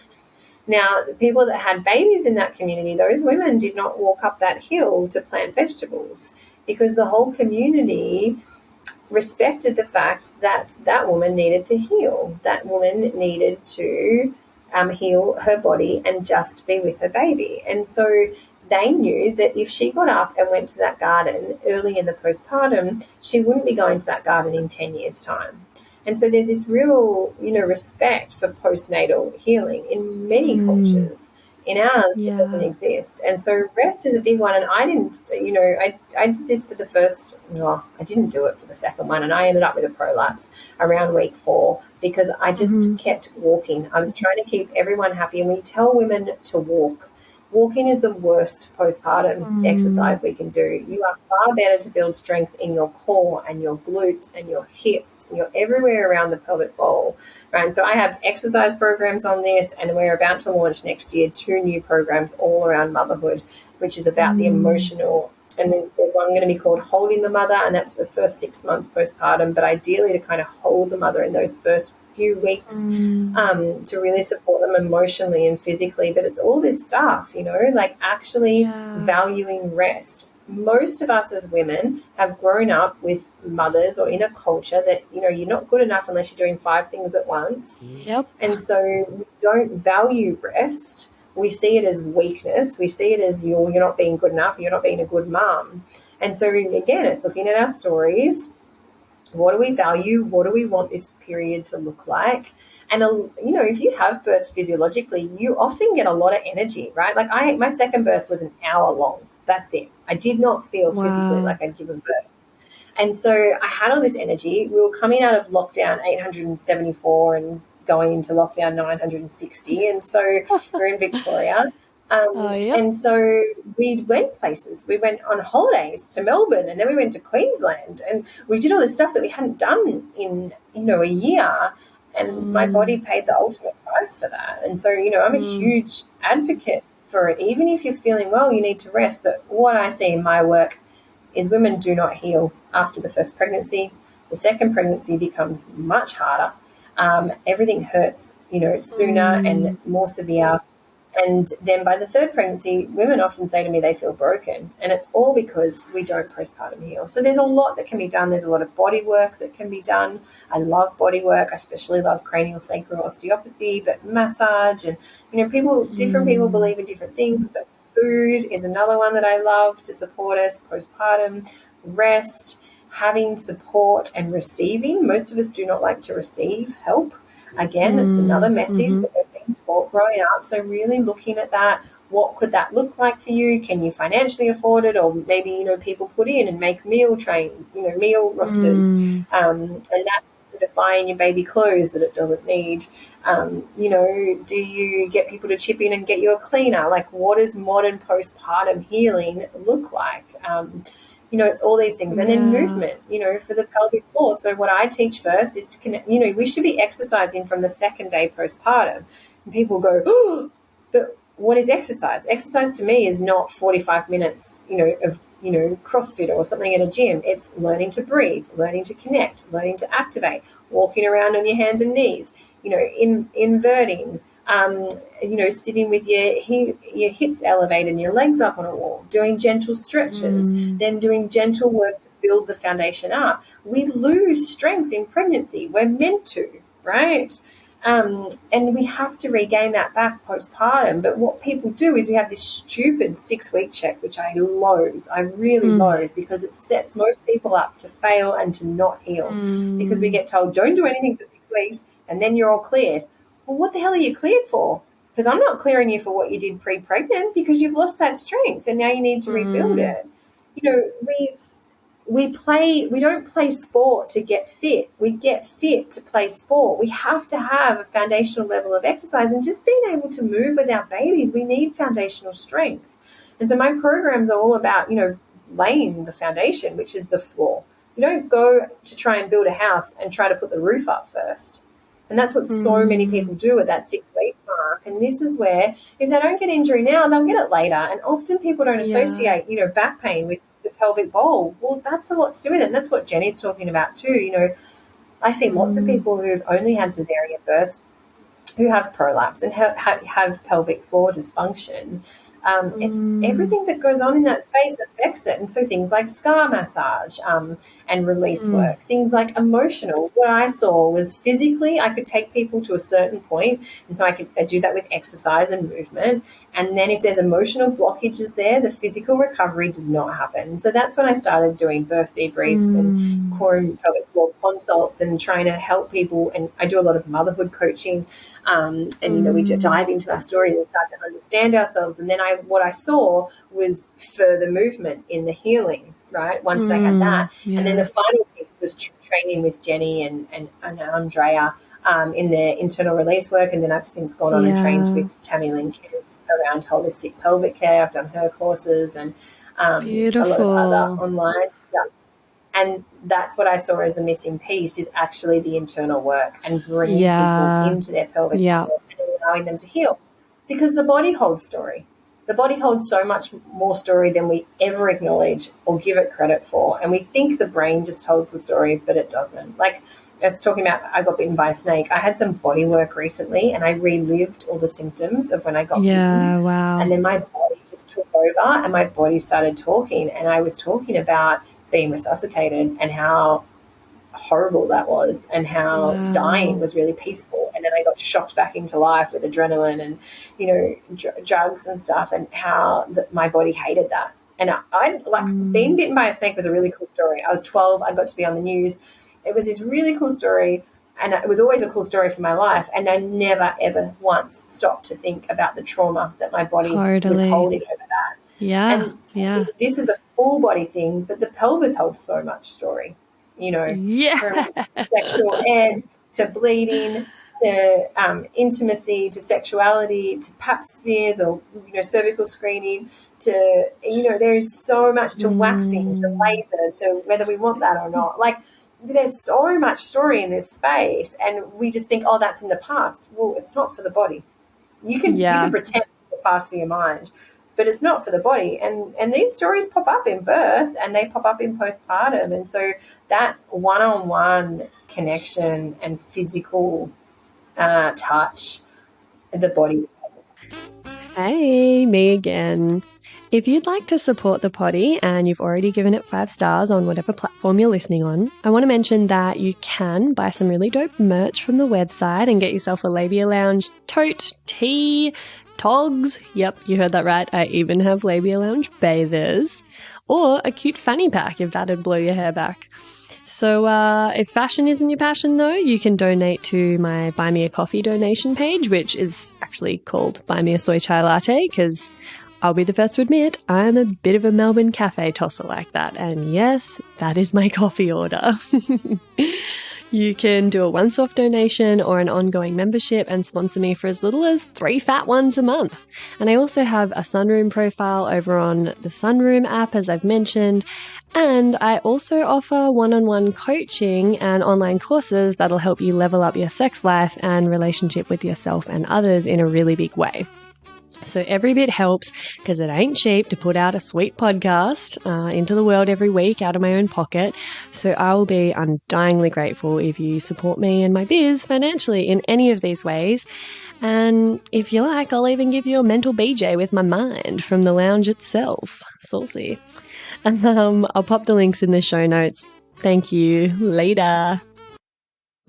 Now, the people that had babies in that community, those women did not walk up that hill to plant vegetables, because the whole community respected the fact that that woman needed to heal. That woman needed to heal her body and just be with her baby. And so they knew that if she got up and went to that garden early in the postpartum, she wouldn't be going to that garden in 10 years' time. And so there's this real, you know, respect for postnatal healing in many cultures. In ours, it doesn't Yeah. exist. And so rest is a big one. And I didn't, I did this for the first, well, I didn't do it for the second one. And I ended up with a prolapse around week 4 because I just kept walking. I was trying to keep everyone happy. And we tell women to walk. Walking is the worst postpartum exercise we can do. You are far better to build strength in your core and your glutes and your hips. And you're everywhere around the pelvic bowl, right? And so I have exercise programs on this, and we're about to launch next year 2 new programs all around motherhood, which is about the emotional. And there's one going to be called Holding the Mother, and that's for the first 6 months postpartum, but ideally to kind of hold the mother in those first few weeks to really support them emotionally and physically. But it's all this stuff, like actually valuing rest. Most of us as women have grown up with mothers or in a culture that, you're not good enough unless you're doing 5 things at once. Yep. And so we don't value rest. We see it as weakness. We see it as you're not being good enough. You're not being a good mom. And so, again, it's looking at our stories. What do we value? What do we want this period to look like? And, if you have birth physiologically, you often get a lot of energy, right? Like my second birth was an hour long. That's it. I did not feel physically like I'd given birth. And so I had all this energy. We were coming out of lockdown 874 and going into lockdown 960. And so we're in Victoria. And so we went places. We went on holidays to Melbourne, and then we went to Queensland, and we did all this stuff that we hadn't done in, a year. And my body paid the ultimate price for that. And so, I'm a huge advocate for it. Even if you're feeling well, you need to rest. But what I see in my work is women do not heal after the first pregnancy. The second pregnancy becomes much harder. Everything hurts, sooner and more severe. And then by the third pregnancy, women often say to me they feel broken, and it's all because we don't postpartum heal. So there's a lot that can be done. There's a lot of body work that can be done. I love body work. I especially love cranial sacral osteopathy, but massage and, different people believe in different things, but food is another one that I love to support us postpartum. Rest, having support and receiving. Most of us do not like to receive help. Again, it's another message that we're being taught growing up. So really looking at that, what could that look like for you? Can you financially afford it? Or maybe, people put in and make meal trains, meal rosters. And that's sort of buying your baby clothes that it doesn't need. Do you get people to chip in and get you a cleaner? Like, what does modern postpartum healing look like? It's all these things. And then movement, for the pelvic floor. So what I teach first is to connect, we should be exercising from the second day postpartum. And people go, oh, but what is exercise? Exercise to me is not 45 minutes, of, CrossFit or something in a gym. It's learning to breathe, learning to connect, learning to activate, walking around on your hands and knees, inverting, sitting with your hips elevated and your legs up on a wall, doing gentle stretches, then doing gentle work to build the foundation up. We lose strength in pregnancy. We're meant to, right? And we have to regain that back postpartum. But what people do is we have this stupid 6-week check, which I loathe. I really loathe, because it sets most people up to fail and to not heal, because we get told, don't do anything for 6 weeks and then you're all cleared. Well, what the hell are you cleared for? Because I'm not clearing you for what you did pre-pregnant, because you've lost that strength and now you need to rebuild it. We don't play sport to get fit. We get fit to play sport. We have to have a foundational level of exercise, and just being able to move with our babies, we need foundational strength. And so my programs are all about, laying the foundation, which is the floor. You don't go to try and build a house and try to put the roof up first. And that's what so many people do at that 6-week mark. And this is where, if they don't get injury now, they'll get it later. And often people don't associate, back pain with the pelvic bowl. Well, that's a lot to do with it. And that's what Jenny's talking about too. I see lots of people who've only had cesarean births who have prolapse and have pelvic floor dysfunction. It's everything that goes on in that space affects it. And so things like scar massage and release work, things like emotional. What I saw was physically I could take people to a certain point, and so I do that with exercise and movement. And then if there's emotional blockages there, the physical recovery does not happen. So that's when I started doing birth debriefs and core and pelvic floor consults and trying to help people. And I do a lot of motherhood coaching. And, we dive into our stories and start to understand ourselves. And then what I saw was further movement in the healing, right, once they had that. Yeah. And then the final piece was training with Jenny and Andrea in their internal release work. And then I've since gone on and trained with Tammy Lynn Kent around holistic pelvic care. I've done her courses and a lot of other online stuff. And that's what I saw as the missing piece is actually the internal work and bringing people into their pelvic floor and allowing them to heal. Because the body holds story. The body holds so much more story than we ever acknowledge or give it credit for. And we think the brain just holds the story, but it doesn't. Like I was talking about, I got bitten by a snake. I had some body work recently and I relived all the symptoms of when I got bitten. Wow. And then my body just took over and my body started talking. And I was talking about being resuscitated and how horrible that was and how dying was really peaceful. And then I got shocked back into life with adrenaline and, drugs and stuff, and how my body hated that. And I being bitten by a snake was a really cool story. I was 12. I got to be on the news. It was this really cool story. And it was always a cool story for my life. And I never, ever once stopped to think about the trauma that my body was holding over that. Yeah. And this is a full body thing, but the pelvis holds so much story, from sexual ed to bleeding to intimacy to sexuality to pap smears or, cervical screening to, there is so much to waxing, to laser, to whether we want that or not. Like, there's so much story in this space, and we just think, oh, that's in the past. Well, it's not for the body. You can pretend it's the past for your mind, but it's not for the body. And these stories pop up in birth and they pop up in postpartum. And so that one-on-one connection and physical touch, the body. Hey, me again. If you'd like to support the potty and you've already given it 5 stars on whatever platform you're listening on, I want to mention that you can buy some really dope merch from the website and get yourself a Labia Lounge tote, tee, togs. Yep, you heard that right. I even have Labia Lounge bathers. Or a cute fanny pack if that'd blow your hair back. So if fashion isn't your passion, though, you can donate to my Buy Me a Coffee donation page, which is actually called Buy Me a Soy Chai Latte, because I'll be the first to admit I'm a bit of a Melbourne cafe tosser like that. And yes, that is my coffee order. You can do a once-off donation or an ongoing membership and sponsor me for as little as 3 fat ones a month. And I also have a Sunroom profile over on the Sunroom app, as I've mentioned. And I also offer one-on-one coaching and online courses that'll help you level up your sex life and relationship with yourself and others in a really big way. So every bit helps, because it ain't cheap to put out a sweet podcast into the world every week out of my own pocket. So I will be undyingly grateful if you support me and my biz financially in any of these ways. And if you like, I'll even give you a mental BJ with my mind from the lounge itself. Saucy. And I'll pop the links in the show notes. Thank you. Later.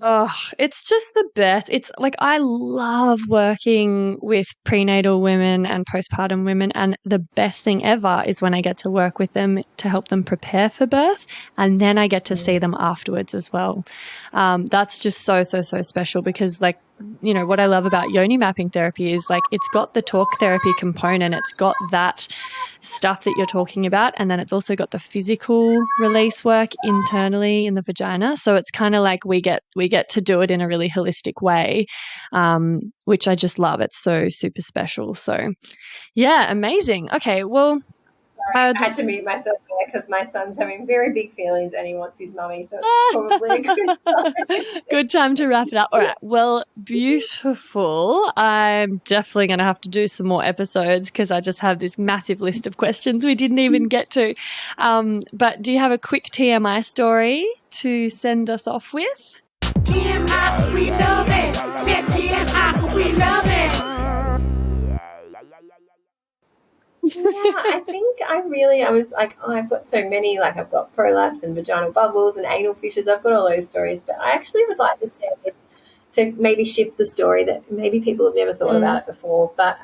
Oh, it's just the best. It's like I love working with prenatal women and postpartum women, and the best thing ever is when I get to work with them to help them prepare for birth, and then I get to see them afterwards as well. That's just so special, because what I love about yoni mapping therapy is it's got the talk therapy component. It's got that stuff that you're talking about, and then it's also got the physical release work internally in the vagina. So it's kind of like we get to do it in a really holistic way, which I just love. It's so super special. So yeah, amazing. Okay, well, I had to mute myself there because my son's having very big feelings and he wants his mummy, so it's probably a good time. Good time to wrap it up. All right. Well, beautiful. I'm definitely going to have to do some more episodes because I just have this massive list of questions we didn't even get to. But do you have a quick TMI story to send us off with? TMI, we love it. Said TMI, we love it. I think I was like, oh, I've got so many, like I've got prolapse and vaginal bubbles and anal fissures. I've got all those stories, but I actually would like to share this to maybe shift the story that maybe people have never thought about it before. But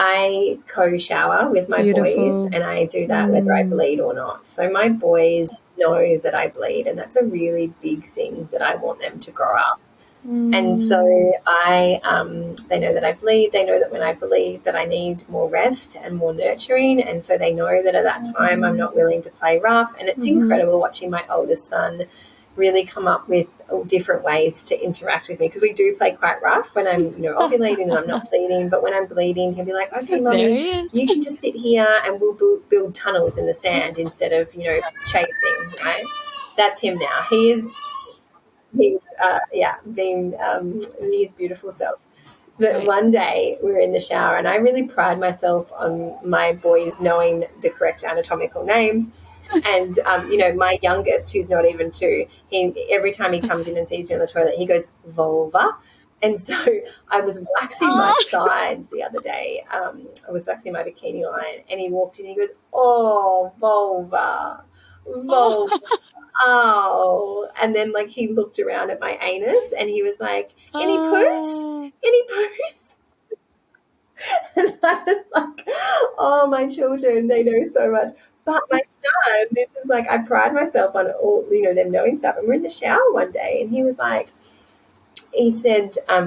I co-shower with my boys, and I do that whether I bleed or not. So my boys know that I bleed, and that's a really big thing that I want them to grow up. And so they know that I bleed. They know that when I bleed that I need more rest and more nurturing. And so they know that at that time I'm not willing to play rough. And it's incredible watching my oldest son really come up with different ways to interact with me, because we do play quite rough when I'm, ovulating and I'm not bleeding. But when I'm bleeding, he'll be like, okay, Mummy, you can just sit here and we'll build tunnels in the sand instead of, chasing, right? That's him now. He's being his beautiful self. But one day we were in the shower, and I really pride myself on my boys knowing the correct anatomical names. And, my youngest, who's not even 2, every time he comes in and sees me on the toilet, he goes, vulva. And so I was waxing my sides the other day. I was waxing my bikini line, and he walked in and he goes, oh, vulva. Oh, and then he looked around at my anus and he was like, any poos? And I was like, oh, my children, they know so much. But my son, this is I pride myself on all, them knowing stuff. And we're in the shower one day, and he said, I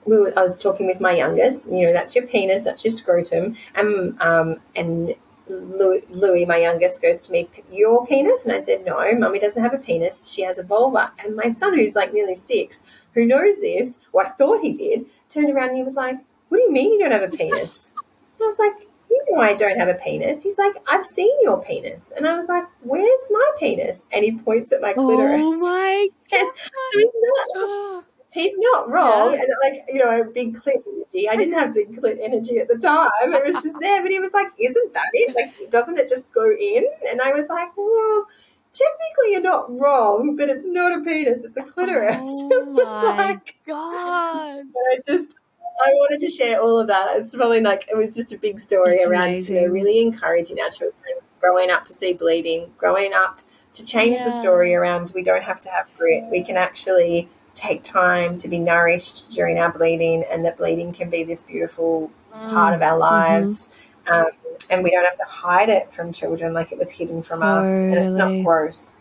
was talking with my youngest, that's your penis, that's your scrotum. And Louis, my youngest, goes to me, your penis? And I said, no, Mummy doesn't have a penis. She has a vulva. And my son, who's nearly 6, who knows this, or I thought he did, turned around and he was like, what do you mean you don't have a penis? And I was like, I don't have a penis. He's like, I've seen your penis. And I was like, where's my penis? And he points at my clitoris. Oh, my God. So he's not wrong. Yeah. And big clit energy. I didn't have big clit energy at the time. It was just there. But he was like, isn't that it? Doesn't it just go in? And I was like, well, technically you're not wrong, but it's not a penis. It's a clitoris. Oh, it's just my God. I wanted to share all of that. It's probably it was just a big story around, really encouraging our children growing up to see bleeding, growing up to change the story around we don't have to have grit. We can actually take time to be nourished during our bleeding, and that bleeding can be this beautiful part of our lives. And we don't have to hide it from children like it was hidden from us, and it's not gross.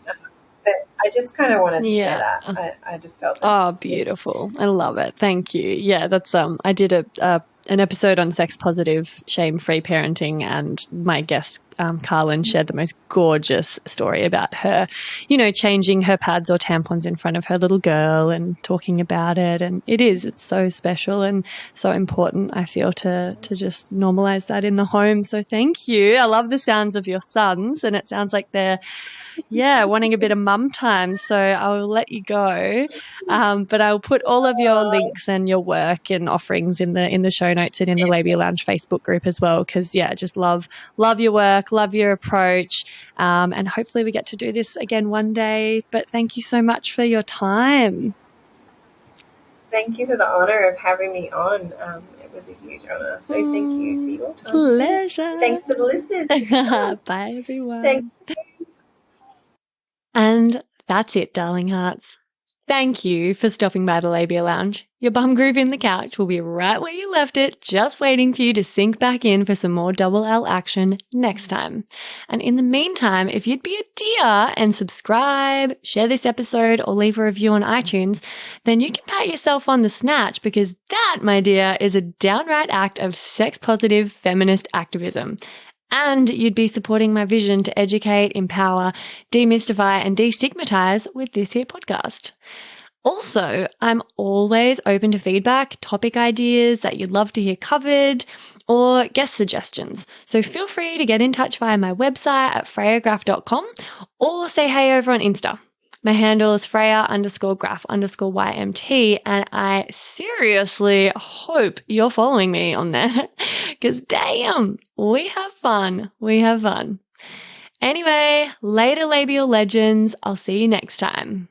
But I just kind of wanted to share that. I just felt that. Oh, beautiful. I love it. Thank you. Yeah, that's I did an episode on sex positive, shame-free parenting, and my guest Carlin shared the most gorgeous story about her, changing her pads or tampons in front of her little girl and talking about it. And it's so special and so important, I feel, to just normalize that in the home. So thank you. I love the sounds of your sons, and it sounds like they're wanting a bit of mum time. So I'll let you go. But I'll put all of your links and your work and offerings in the show notes and in the Labia Lounge Facebook group as well. Because just love your work, love your approach. And hopefully we get to do this again one day. But thank you so much for your time. Thank you for the honor of having me on. It was a huge honor. So thank you for your time. Pleasure. Too. Thanks to the listeners. Bye, everyone. Thanks. And that's it, darling hearts. Thank you for stopping by the Labia Lounge. Your bum groove in the couch will be right where you left it, just waiting for you to sink back in for some more double L action next time. And in the meantime, if you'd be a dear and subscribe, share this episode, or leave a review on iTunes, then you can pat yourself on the snatch, because that, my dear, is a downright act of sex-positive feminist activism. And you'd be supporting my vision to educate, empower, demystify, and destigmatize with this here podcast. Also, I'm always open to feedback, topic ideas that you'd love to hear covered, or guest suggestions. So feel free to get in touch via my website at freyagraph.com, or say hey over on Insta. My handle is Freya_Graph_YMT, and I seriously hope you're following me on there, because damn, we have fun. Anyway, later labial legends. I'll see you next time.